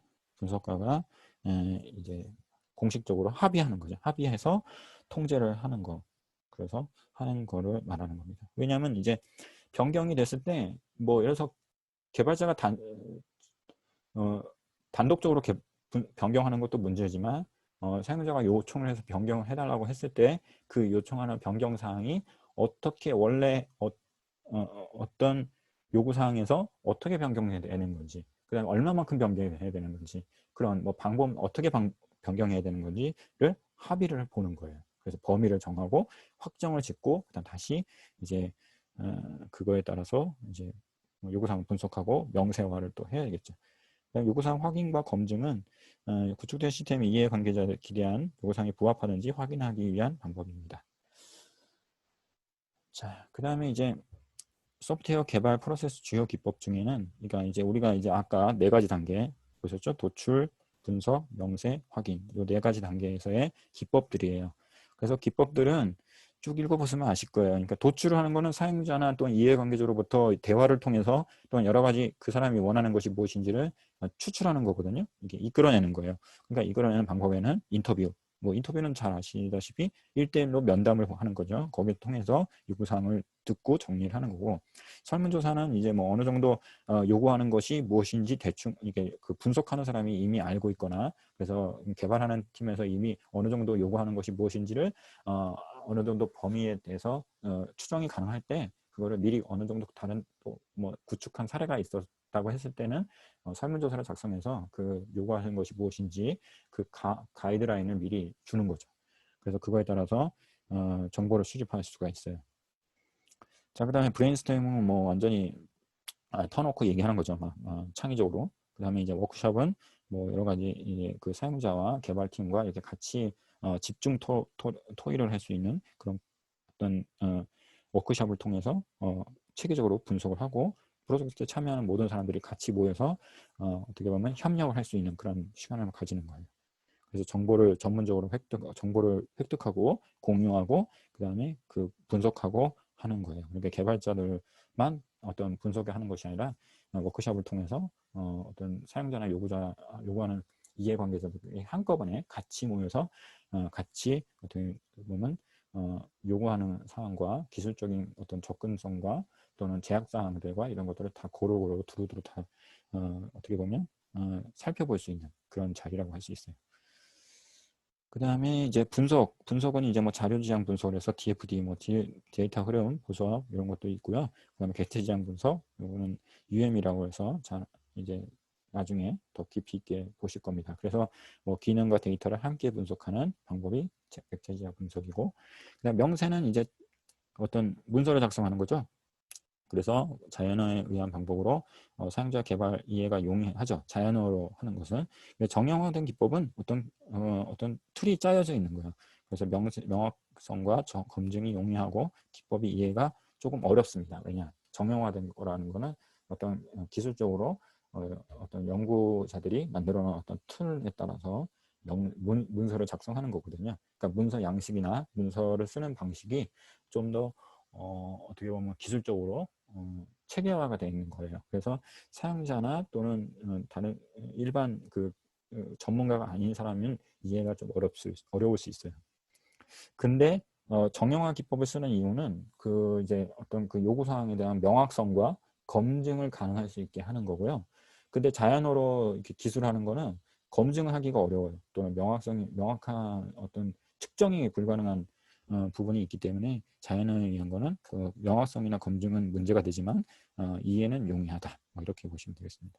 이제 공식적으로 합의하는 거죠. 합의해서 통제를 하는 거. 그래서 하는 거를 말하는 겁니다. 왜냐하면 이제 변경이 됐을 때 뭐 예를 들어서 개발자가 단독적으로 변경하는 것도 문제지만 사용자가 요청을 해서 변경을 해달라고 했을 때 그 요청하는 변경 사항이 어떻게 원래 어떤 요구사항에서 어떻게 변경해야 되는 건지 그 다음에 얼마만큼 변경해야 되는 건지 그런 뭐 방법 어떻게 변경해야 되는 건지를 합의를 보는 거예요. 그래서 범위를 정하고 확정을 짓고 그다음 다시 이제 그거에 따라서 이제 요구사항을 분석하고 명세화를 또 해야겠죠. 요구사항 확인과 검증은 구축된 시스템의 이해관계자를 기대한 요구사항이 부합하는지 확인하기 위한 방법입니다. 자, 그 다음에 이제 소프트웨어 개발 프로세스 주요 기법 중에는 그러니까 이제 우리가 이제 아까 4가지 단계 보셨죠? 도출, 분석, 명세, 확인 이 4가지 단계에서의 기법들이에요. 그래서 기법들은 쭉 읽어보시면 아실 거예요. 그러니까 도출을 하는 거는 사용자나 또는 이해관계자로부터 대화를 통해서 또는 여러 가지 그 사람이 원하는 것이 무엇인지를 추출하는 거거든요. 이게 이끌어내는 거예요. 그러니까 이끌어내는 방법에는 인터뷰는 잘 아시다시피 1대1로 면담을 하는 거죠. 거기를 통해서 요구사항을 듣고 정리를 하는 거고 설문조사는 이제 뭐 어느 정도 요구하는 것이 무엇인지 대충 이게 그 분석하는 사람이 이미 알고 있거나 그래서 개발하는 팀에서 이미 어느 정도 요구하는 것이 무엇인지를 어느 정도 범위에 대해서 추정이 가능할 때 그거를 미리 어느 정도 다른 또 뭐 구축한 사례가 있었다고 했을 때는 설문조사를 작성해서 그 요구하는 것이 무엇인지 그 가이드라인을 미리 주는 거죠. 그래서 그거에 따라서 정보를 수집할 수가 있어요. 자, 그 다음에 브레인스토밍은 뭐 완전히 터놓고 얘기하는 거죠. 막 창의적으로. 그 다음에 이제 워크숍은 뭐 여러 가지 이제 그 사용자와 개발팀과 이렇게 같이 집중 토의를 할 수 있는 그런 어떤 워크숍을 통해서 체계적으로 분석을 하고 프로젝트에 참여하는 모든 사람들이 같이 모여서 어떻게 보면 협력을 할 수 있는 그런 시간을 가지는 거예요. 그래서 정보를 획득하고 공유하고 그다음에 그 분석하고 하는 거예요. 그러니까 개발자들만 어떤 분석을 하는 것이 아니라 워크숍을 통해서 어떤 사용자나 요구하는 이해관계자들이 한꺼번에 같이 모여서 같이 어떻게 보면 요구하는 사항과 기술적인 어떤 접근성과 또는 제약 사항들과 이런 것들을 다 고루고루 두루두루 다 어떻게 보면 살펴볼 수 있는 그런 자리라고 할 수 있어요. 그 다음에 이제 분석은 이제 뭐 자료 지향 분석을 해서 DFD, 뭐 데이터 흐름 분석 이런 것도 있고요. 그 다음에 객체 지향 분석, 이거는 UM이라고 해서 이제 나중에 더 깊이 있게 보실 겁니다. 그래서 뭐 기능과 데이터를 함께 분석하는 방법이 객체 지향 분석이고, 그다음 명세는 이제 어떤 문서를 작성하는 거죠. 그래서 자연어에 의한 방법으로 사용자 개발 이해가 용이하죠. 자연어로 하는 것은. 정형화된 기법은 어떤 툴이 짜여져 있는 거예요. 그래서 명확성과 검증이 용이하고 기법이 이해가 조금 어렵습니다. 왜냐? 정형화된 거라는 거는 어떤 기술적으로 어떤 연구자들이 만들어 놓은 어떤 툴에 따라서 문서를 작성하는 거거든요. 그러니까 문서 양식이나 문서를 쓰는 방식이 좀 더 어떻게 보면 기술적으로 체계화가 되어 있는 거예요. 그래서 사용자나 또는 다른 일반 전문가가 아닌 사람은 이해가 좀 어려울 수 있어요. 근데 정형화 기법을 쓰는 이유는 이제 어떤 그 요구 사항에 대한 명확성과 검증을 가능할 수 있게 하는 거고요. 근데 자연어로 이렇게 기술하는 거는 검증을 하기가 어려워요. 또는 명확한 어떤 측정이 불가능한 부분이 있기 때문에 자연어에 의한 거는 그 명확성이나 검증은 문제가 되지만 이해는 용이하다. 뭐 이렇게 보시면 되겠습니다.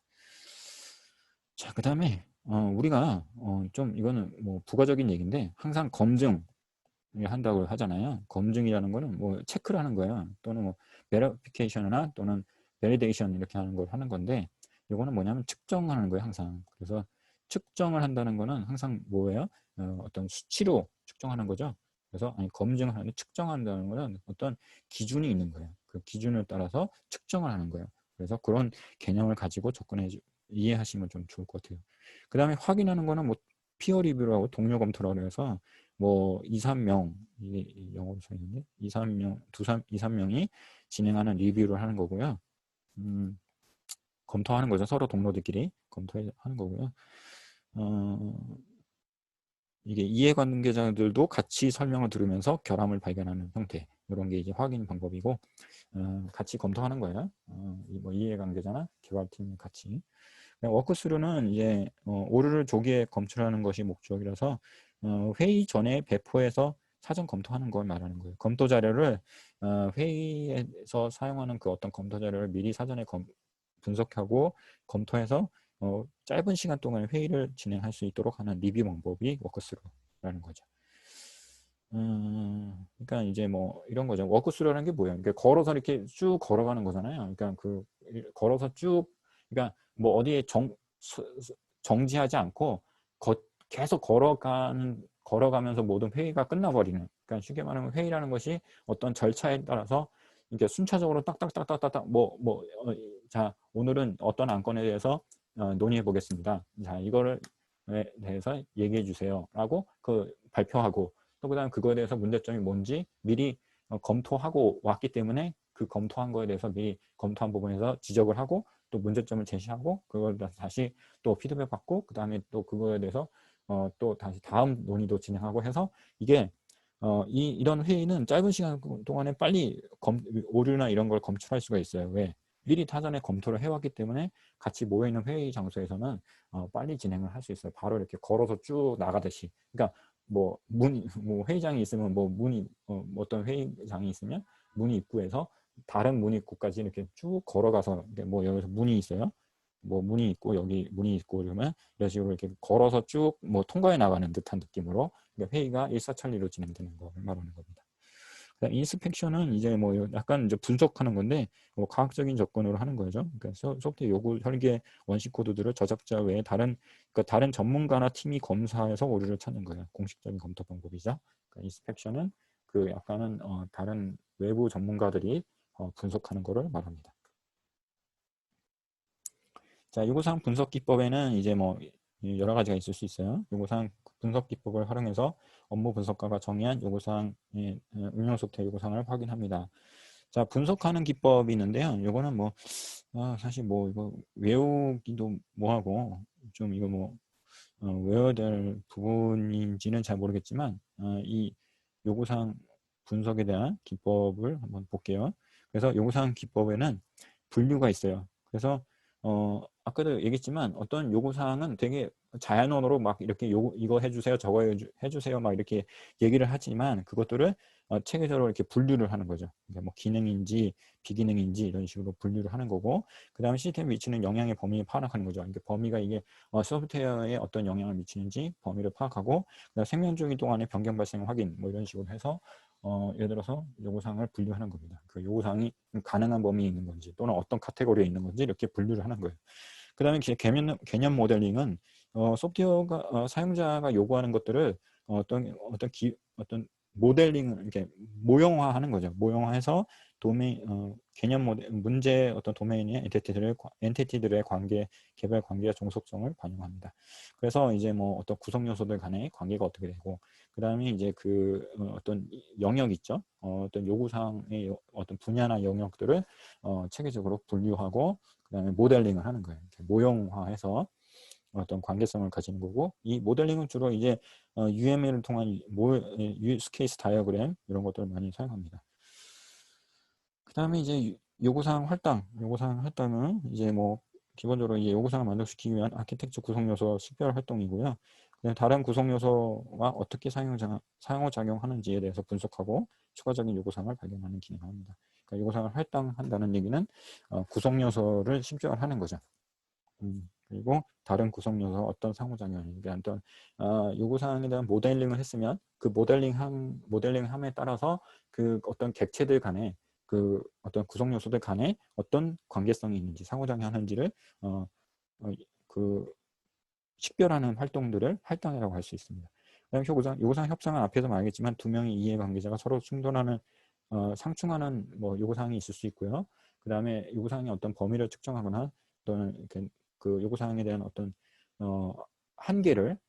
자, 그 다음에 우리가 좀 이거는 뭐 부가적인 얘기인데 항상 검증 한다고 하잖아요. 검증이라는 거는 뭐 체크를 하는 거예요. 또는 뭐 베리피케이션이나 또는 베리데이션 이렇게 하는 걸 하는 건데 이거는 뭐냐면 측정하는 거예요. 항상. 그래서 측정을 한다는 거는 항상 뭐예요? 어떤 수치로 측정하는 거죠. 그래서 검증을 하는 측정한다는 거는 어떤 기준이 있는 거예요. 그 기준을 따라서 측정을 하는 거예요. 그래서 그런 개념을 가지고 이해하시면 좀 좋을 것 같아요. 그 다음에 확인하는 거는 뭐 피어 리뷰라고 동료 검토라고 해서 뭐 2, 3명 이게 영어로 써있는데 2, 3명, 2, 3명이 진행하는 리뷰를 하는 거고요. 검토하는 거죠. 서로 동료들끼리 검토하는 거고요. 이게 이해관계자들도 같이 설명을 들으면서 결함을 발견하는 형태 이런 게 이제 확인 방법이고 같이 검토하는 거예요. 뭐 이해관계자나 개발팀 같이. 워크스루는 이제 오류를 조기에 검출하는 것이 목적이라서 회의 전에 배포해서 사전 검토하는 걸 말하는 거예요. 검토 자료를 회의에서 사용하는 그 어떤 검토 자료를 미리 사전에 분석하고 검토해서 짧은 시간 동안 회의를 진행할 수 있도록 하는 리뷰 방법이 워크스루라는 거죠. 그러니까 이제 뭐 이런 거죠. 워크스루라는 게 뭐예요? 그러니까 걸어서 이렇게 쭉 걸어가는 거잖아요. 그러니까 걸어서 쭉, 그러니까 뭐 어디에 정지하지 않고 계속 걸어가면서 모든 회의가 끝나버리는. 그러니까 쉽게 말하면 회의라는 것이 어떤 절차에 따라서 이렇게 순차적으로 딱딱딱딱딱 자, 오늘은 어떤 안건에 대해서 논의해 보겠습니다. 자, 이거를 대해서 얘기해 주세요. 라고 발표하고 또 그다음 그거에 대해서 문제점이 뭔지 미리 검토하고 왔기 때문에 그 검토한 거에 대해서 미리 검토한 부분에서 지적을 하고 또 문제점을 제시하고 그걸 다시 또 피드백 받고 그다음에 또 그거에 대해서 또 다시 다음 논의도 진행하고 해서 이게 이런 회의는 짧은 시간 동안에 빨리 오류나 이런 걸 검출할 수가 있어요. 왜? 미리 사전에 검토를 해왔기 때문에 같이 모여있는 회의 장소에서는 빨리 진행을 할 수 있어요. 바로 이렇게 걸어서 쭉 나가듯이. 그러니까 뭐 회의장이 있으면 어떤 회의장이 있으면 문 입구에서 다른 문 입구까지 이렇게 쭉 걸어가서 뭐 여기서 문이 있어요. 뭐 문이 있고 여기 문이 있고 그러면 이런 식으로 이렇게 걸어서 쭉 뭐 통과해 나가는 듯한 느낌으로 그러니까 회의가 일사천리로 진행되는 걸 말하는 겁니다. 인스펙션은 이제 뭐 약간 이제 분석하는 건데 뭐 과학적인 접근으로 하는 거죠. 그러니까 소프트웨어 요구 설계 원시 코드들을 저작자 외에 그러니까 다른 전문가나 팀이 검사해서 오류를 찾는 거예요. 공식적인 검토 방법이죠. 그러니까 인스펙션은 그 약간은 다른 외부 전문가들이 분석하는 거를 말합니다. 자, 요구사항 분석 기법에는 이제 뭐 여러 가지가 있을 수 있어요. 요구사항 분석 기법을 활용해서 업무 분석가가 정의한 요구사항 응용 소프트웨어 요구사항을 확인합니다. 자, 분석하는 기법이 있는데요. 요거는 뭐 사실 뭐 이거 외우기도 뭐하고 좀 이거 뭐 외워야 될 부분인지는 잘 모르겠지만 이 요구사항 분석에 대한 기법을 한번 볼게요. 그래서 요구사항 기법에는 분류가 있어요. 그래서 아까도 얘기했지만 어떤 요구사항은 되게 자연어로 막 이렇게 이거 해주세요, 저거 해주세요 막 이렇게 얘기를 하지만 그것들을 체계적으로 이렇게 분류를 하는 거죠. 그러니까 뭐 기능인지 비기능인지 이런 식으로 분류를 하는 거고, 그 다음에 시스템에 미치는 영향의 범위 파악하는 거죠. 그러니까 범위가 이게 소프트웨어에 어떤 영향을 미치는지 범위를 파악하고, 그다음 생명 주기 동안의 변경 발생 확인 뭐 이런 식으로 해서 예를 들어서 요구사항을 분류하는 겁니다. 그 요구사항이 가능한 범위에 있는 건지 또는 어떤 카테고리에 있는 건지 이렇게 분류를 하는 거예요. 그 다음에 개념 모델링은 소프트웨어가 사용자가 요구하는 것들을 어떤 모델링을 이렇게 모형화하는 거죠. 모형화해서 개념 모델 문제 어떤 도메인의 엔티티들의 관계 개별 관계와 종속성을 반영합니다. 그래서 이제 뭐 어떤 구성 요소들 간의 관계가 어떻게 되고, 그 다음에 이제 그 어떤 영역 있죠. 어떤 요구사항의 어떤 분야나 영역들을 체계적으로 분류하고 그 다음에 모델링을 하는 거예요. 모형화해서 어떤 관계성을 가지는 거고, 이 모델링은 주로 이제 UML을 통한 유스 케이스 다이어그램 이런 것들을 많이 사용합니다. 그 다음에 이제 요구사항 할당은 이제 뭐 기본적으로 이제 요구사항을 만족시키기 위한 아키텍처 구성 요소 식별 활동이고요. 다른 구성 요소와 어떻게 상호작용하는지에 대해서 분석하고 추가적인 요구사항을 발견하는 기능을 합니다. 그러니까 요구사항을 할당한다는 얘기는 구성 요소를 식별하는 거죠. 그리고 다른 구성 요소 어떤 상호작용이 어떤 요구사항에 대한 모델링을 했으면 그 모델링함에 따라서 그 어떤 객체들 간에 그 어떤 구성 요소들 간에 어떤 관계성이 있는지 상호작용하는지를 그 식별하는 활동들을 할당이라고 할 수 있습니다. 요구사항 협상은 앞에서 말했지만 두 명의 이해관계자가 서로 충돌하는 상충하는 뭐 요구사항이 있을 수 있고요. 그 다음에 요구사항의 어떤 범위를 측정하거나 또는 이렇게 그 요구사항에 대한 어떤 한계를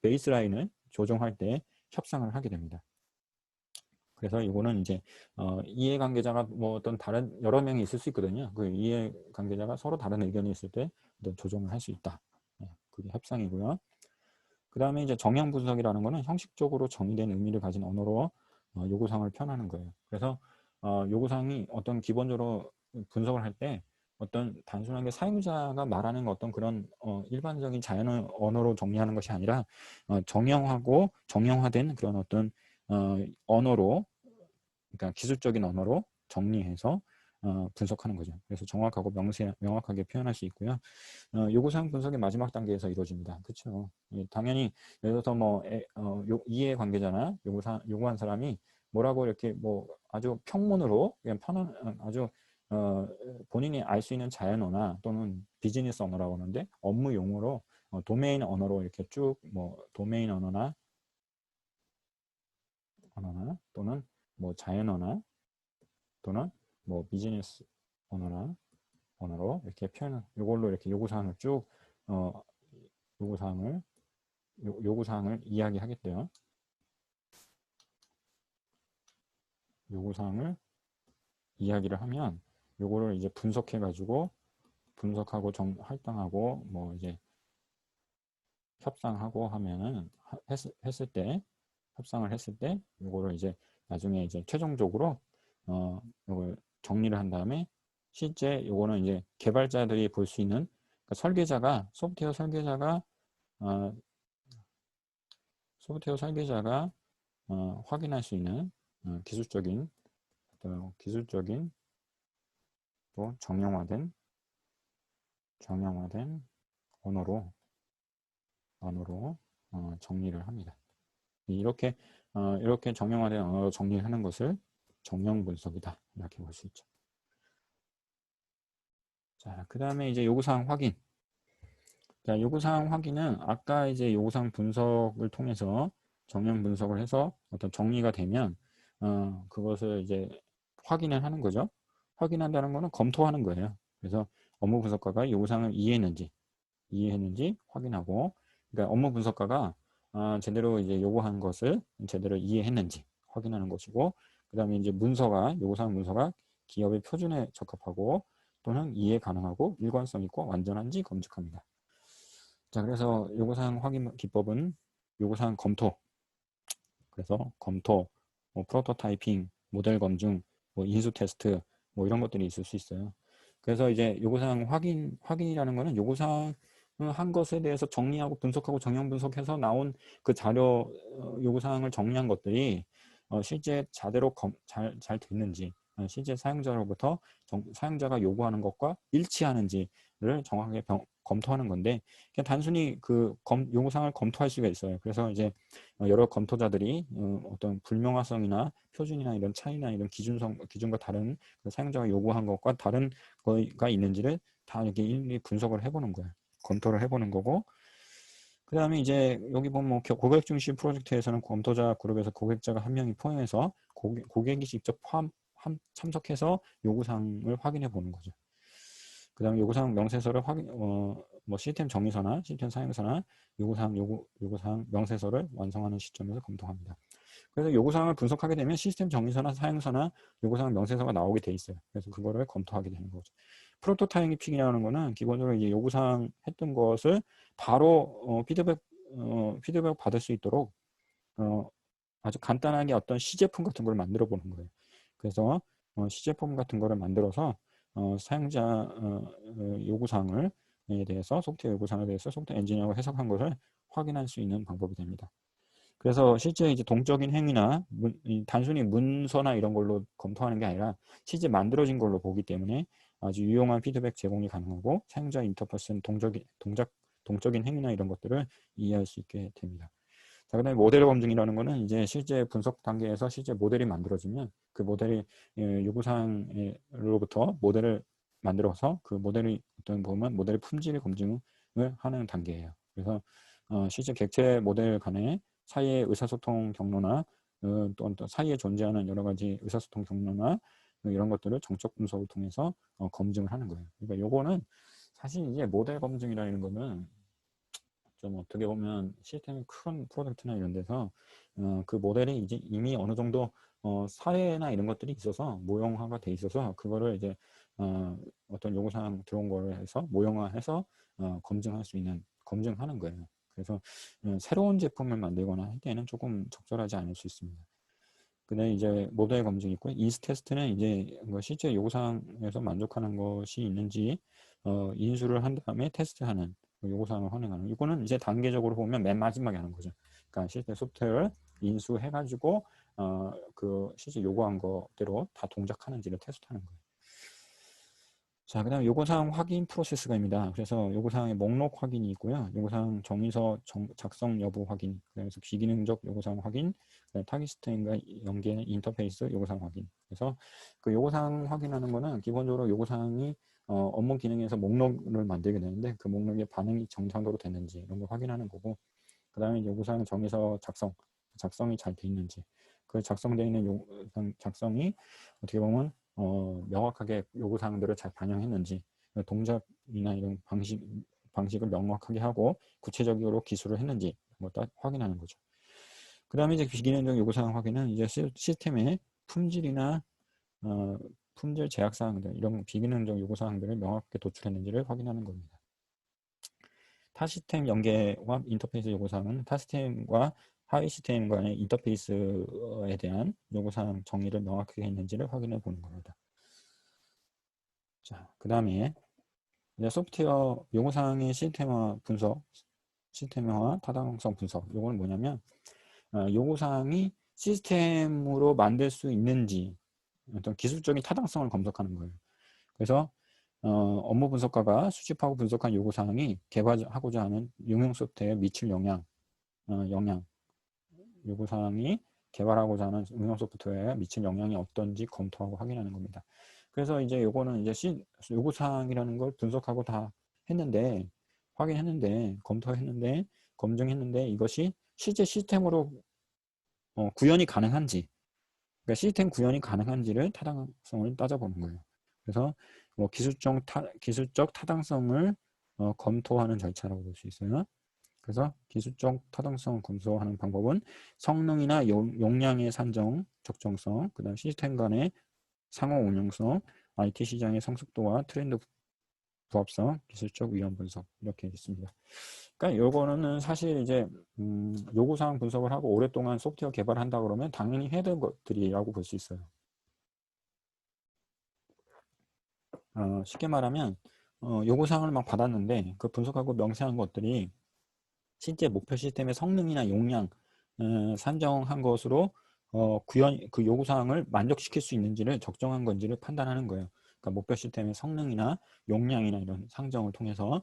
베이스라인을 조정할 때 협상을 하게 됩니다. 그래서 이거는 이제 이해관계자가 뭐 어떤 다른 여러 명이 있을 수 있거든요. 그 이해관계자가 서로 다른 의견이 있을 때 조정을 할 수 있다. 그게 협상이고요. 그 다음에 이제 정형 분석이라는 거는 형식적으로 정의된 의미를 가진 언어로 요구사항을 표현하는 거예요. 그래서 요구사항이 어떤 기본적으로 분석을 할 때 어떤 단순하게 사용자가 말하는 어떤 그런 일반적인 자연 언어로 정리하는 것이 아니라 정형화된 그런 어떤 언어로, 그러니까 기술적인 언어로 정리해서 분석하는 거죠. 그래서 정확하고 명확하게 표현할 수 있고요. 요구사항 분석의 마지막 단계에서 이루어집니다. 그렇죠. 당연히 예를 들어서 뭐 이해관계자나 요구한 사람이 뭐라고 이렇게 뭐 아주 평문으로 그냥 아주 본인이 알 수 있는 자연어나 또는 비즈니스 언어라고 하는데 업무 용어로 도메인 언어로 이렇게 쭉 뭐 도메인 언어나 또는 뭐 자연어나 또는 뭐 비즈니스 언어로 이렇게 요걸로 이렇게 요구사항을 쭉 요구사항을 이야기하겠대요. 요구사항을 이야기를 하면 요거를 이제 분석하고 할당하고 뭐 이제 협상하고 하면은 협상을 했을 때 요거를 이제 나중에 이제 최종적으로 요걸 정리를 한 다음에 실제 요거는 이제 개발자들이 볼 수 있는, 그러니까 소프트웨어 설계자가 확인할 수 있는 기술적인 또 정형화된 언어로 정리를 합니다. 이렇게 정형화된 언어로 정리하는 것을 정령 분석이다. 이렇게 볼 수 있죠. 자, 그 다음에 이제 요구사항 확인. 자, 요구사항 확인은 아까 이제 요구사항 분석을 통해서 정량 분석을 해서 어떤 정리가 되면 그것을 이제 확인을 하는 거죠. 확인한다는 거는 검토하는 거예요. 그래서 업무 분석가가 요구사항을 이해했는지 확인하고, 그러니까 업무 분석가가 제대로 이제 요구한 것을 제대로 이해했는지 확인하는 것이고, 그 다음에 이제 요구사항 문서가 기업의 표준에 적합하고 또는 이해 가능하고 일관성 있고 완전한지 검증합니다. 자, 그래서 요구사항 확인 기법은 요구사항 검토, 그래서 검토, 뭐 프로토타이핑, 모델 검증, 뭐 인수 테스트, 뭐 이런 것들이 있을 수 있어요. 그래서 이제 요구사항 확인이라는 거는 요구사항 한 것에 대해서 정리하고 분석하고 정량 분석해서 나온 그 자료, 요구사항을 정리한 것들이 실제 제대로 잘 됐는지, 실제 사용자로부터 사용자가 요구하는 것과 일치하는지를 정확하게 검토하는 건데, 그냥 단순히 그 요구사항을 검토할 수가 있어요. 그래서 이제 여러 검토자들이 어떤 불명확성이나 표준이나 이런 차이나 이런 기준과 다른 그 사용자가 요구한 것과 다른 거가 있는지를 다 이렇게 일일이 분석을 해보는 거예요. 검토를 해보는 거고, 그 다음에 이제 여기 보면 뭐 고객 중심 프로젝트에서는 검토자 그룹에서 고객자가 한 명이 포함해서 고객이 직접 참석해서 요구사항을 확인해 보는 거죠. 그 다음에 요구사항 명세서를 뭐 시스템 정의서나 시스템 사용서나 요구사항 명세서를 완성하는 시점에서 검토합니다. 그래서 요구사항을 분석하게 되면 시스템 정의서나 사용서나 요구사항 명세서가 나오게 돼 있어요. 그래서 그거를 검토하게 되는 거죠. 프로토타입핑이라는 거는 기본적으로 이제 요구사항 했던 것을 바로 피드백 받을 수 있도록 아주 간단하게 어떤 시제품 같은 걸 만들어 보는 거예요. 그래서 시제품 같은 거를 만들어서 사용자 요구사항에 대해서 소프트웨어 요구사항에 대해서 소프트웨어 엔지니어가 해석한 것을 확인할 수 있는 방법이 됩니다. 그래서 실제 이제 동적인 행위나 단순히 문서나 이런 걸로 검토하는 게 아니라 실제 만들어진 걸로 보기 때문에 아주 유용한 피드백 제공이 가능하고 사용자 인터페이스는 동적인 행위나 이런 것들을 이해할 수 있게 됩니다. 자, 그다음에 모델 검증이라는 거는 이제 실제 분석 단계에서 실제 모델이 만들어지면 그 모델이 요구사항으로부터 모델을 만들어서 그 모델이 어떤 보면 모델의 품질 검증을 하는 단계예요. 그래서 실제 객체 모델 간의 사이의 의사소통 경로나 또 사이에 존재하는 여러 가지 의사소통 경로나 이런 것들을 정적 분석을 통해서 검증을 하는 거예요. 그러니까 요거는 사실 이제 모델 검증이라는 거는 좀 어떻게 보면 시스템이 큰 프로젝트나 이런 데서 그 모델이 이제 이미 어느 정도 사례나 이런 것들이 있어서 모형화가 돼 있어서 그거를 이제 어떤 요구사항 들어온 거를 해서 모형화해서 검증하는 거예요. 그래서 새로운 제품을 만들거나 할 때는 조금 적절하지 않을 수 있습니다. 그다음에 이제 모델 검증이 있고 인수 테스트는 이제 실제 요구사항에서 만족하는 것이 있는지 인수를 한 다음에 테스트하는 요구사항을 확인하는, 이거는 이제 단계적으로 보면 맨 마지막에 하는 거죠. 그러니까 시스템 소프트웨어를 인수해가지고 그 실제 요구한 것대로 다 동작하는지를 테스트하는 거예요. 자, 그 다음에 요구사항 확인 프로세스가입니다. 그래서 요구사항의 목록 확인이 있고요. 요구사항 정의서 작성 여부 확인, 그래서 비기능적 요구사항 확인, 타깃 시스템과 연계 인터페이스 요구사항 확인. 그래서 그 요구사항 확인하는 거는 기본적으로 요구사항이 업무 기능에서 목록을 만들게 되는데 그 목록의 반응이 정상적으로 됐는지 이런 걸 확인하는 거고, 그 다음에 요구사항 정의서 작성이 잘 돼 있는지, 그 작성되어 있는 요구사항 작성이 어떻게 보면 명확하게 요구사항들을 잘 반영했는지, 동작이나 이런 방식을 명확하게 하고 구체적으로 기술을 했는지 다 확인하는 거죠. 그 다음에 이제 비기능적 요구사항 확인은 이제 시스템의 품질이나 품질 제약사항들, 이런 비기능적 요구사항들을 명확하게 도출했는지를 확인하는 겁니다. 타 시스템 연계와 인터페이스 요구사항은 타 시스템과 하위 시스템 간의 인터페이스에 대한 요구사항 정의를 명확하게 했는지를 확인해 보는 겁니다. 자, 그 다음에 이제 소프트웨어 요구사항의 시스템화 분석, 시스템화 타당성 분석. 요거는 뭐냐면 요구사항이 시스템으로 만들 수 있는지 어떤 기술적인 타당성을 검색하는 거예요. 그래서 업무 분석가가 수집하고 분석한 요구사항이 개발하고자 하는 응용 소프트웨어에 미칠 영향, 요구사항이 개발하고자 하는 응용 소프트웨어에 미칠 영향이 어떤지 검토하고 확인하는 겁니다. 그래서 이제 요거는 이제 요구사항이라는 걸 분석하고 다 했는데, 확인했는데, 검토했는데, 검증했는데, 이것이 실제 시스템으로 구현이 가능한지, 그러니까 시스템 구현이 가능한지를 타당성을 따져보는 거예요. 그래서 뭐 기술적 타당성을 검토하는 절차라고 볼 수 있어요. 그래서 기술적 타당성을 검토하는 방법은 성능이나 용량의 산정, 적정성, 그 다음 시스템 간의 상호 운용성, IT 시장의 성숙도와 트렌드 부합성, 기술적 위험 분석 이렇게 있습니다. 그러니까 요거는 사실 이제 요구사항 분석을 하고 오랫동안 소프트웨어 개발을 한다 그러면 당연히 해야 되는 것들이라고 볼 수 있어요. 쉽게 말하면 요구사항을 막 받았는데 그 분석하고 명세한 것들이 실제 목표 시스템의 성능이나 용량 산정한 것으로 그 요구사항을 만족시킬 수 있는지를 적정한 건지를 판단하는 거예요. 그러니까 목표 시스템의 성능이나 용량이나 이런 상정을 통해서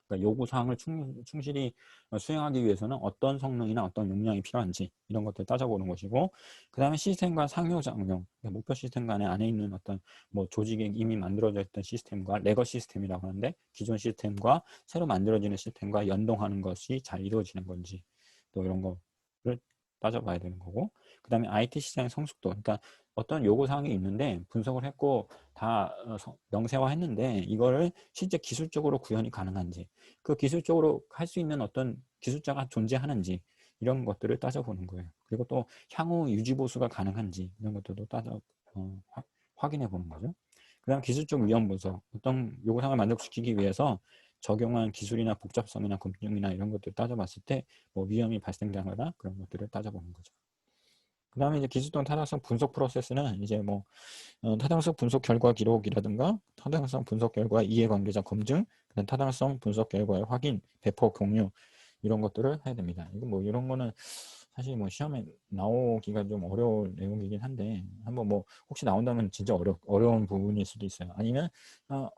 그러니까 요구사항을 충실히 수행하기 위해서는 어떤 성능이나 어떤 용량이 필요한지 이런 것들을 따져보는 것이고, 그 다음에 시스템과 상호작용, 그러니까 목표 시스템 간에 안에 있는 어떤 뭐 조직에 이미 만들어져 있던 시스템과 레거 시스템이라고 하는데 기존 시스템과 새로 만들어지는 시스템과 연동하는 것이 잘 이루어지는 건지 또 이런 거를 따져봐야 되는 거고, 그 다음에 IT 시장의 성숙도, 그러니까 어떤 요구사항이 있는데 분석을 했고 다 명세화했는데 이거를 실제 기술적으로 구현이 가능한지, 그 기술적으로 할 수 있는 어떤 기술자가 존재하는지 이런 것들을 따져보는 거예요. 그리고 또 향후 유지보수가 가능한지 이런 것들도 확인해 보는 거죠. 그 다음 기술적 위험 분석, 어떤 요구사항을 만족시키기 위해서 적용한 기술이나 복잡성이나 검증이나 이런 것들을 따져봤을 때 뭐 위험이 발생되거나 그런 것들을 따져보는 거죠. 그 다음에 이제 기술적 타당성 분석 프로세스는 이제 뭐 타당성 분석 결과 기록이라든가 타당성 분석 결과 이해관계자 검증, 그다음 타당성 분석 결과의 확인, 배포, 공유 이런 것들을 해야 됩니다. 이거 뭐 이런 거는 사실 뭐 시험에 나오기가 좀 어려울 내용이긴 한데 한번 뭐 혹시 나온다면 진짜 어려운 부분일 수도 있어요. 아니면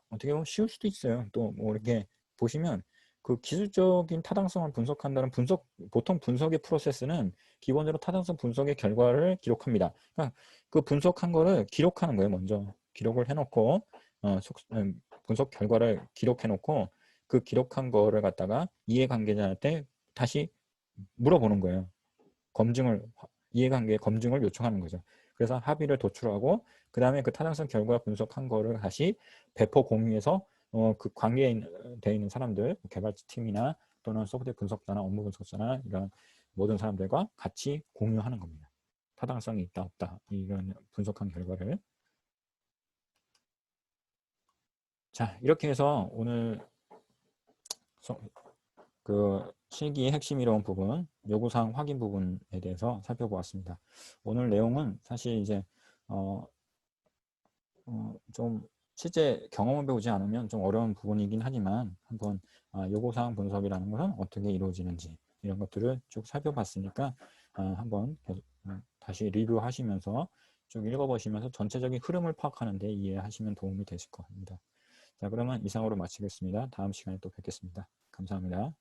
어떻게 보면 쉬울 수도 있어요. 또 뭐 이렇게 보시면 그 기술적인 타당성을 분석한다는 보통 분석의 프로세스는 기본적으로 타당성 분석의 결과를 기록합니다. 그러니까 그 분석한 거를 기록하는 거예요. 먼저 기록을 해놓고 분석 결과를 기록해놓고 그 기록한 거를 갖다가 이해관계자한테 다시 물어보는 거예요. 이해관계 검증을 요청하는 거죠. 그래서 합의를 도출하고 그 다음에 그 타당성 결과 분석한 거를 다시 배포 공유해서 그 관계에 되어 있는 사람들, 개발팀이나 또는 소프트웨어 분석자나 업무 분석자나 이런 모든 사람들과 같이 공유하는 겁니다. 타당성이 있다 없다 이런 분석한 결과를. 자, 이렇게 해서 오늘 그 실기의 핵심이로운 부분, 요구사항 확인 부분에 대해서 살펴보았습니다. 오늘 내용은 사실 이제 좀 실제 경험을 배우지 않으면 좀 어려운 부분이긴 하지만 한번 요구사항 분석이라는 것은 어떻게 이루어지는지 이런 것들을 쭉 살펴봤으니까 한번 다시 리뷰하시면서 쭉 읽어보시면서 전체적인 흐름을 파악하는 데 이해하시면 도움이 되실 것 같습니다. 자, 그러면 이상으로 마치겠습니다. 다음 시간에 또 뵙겠습니다. 감사합니다.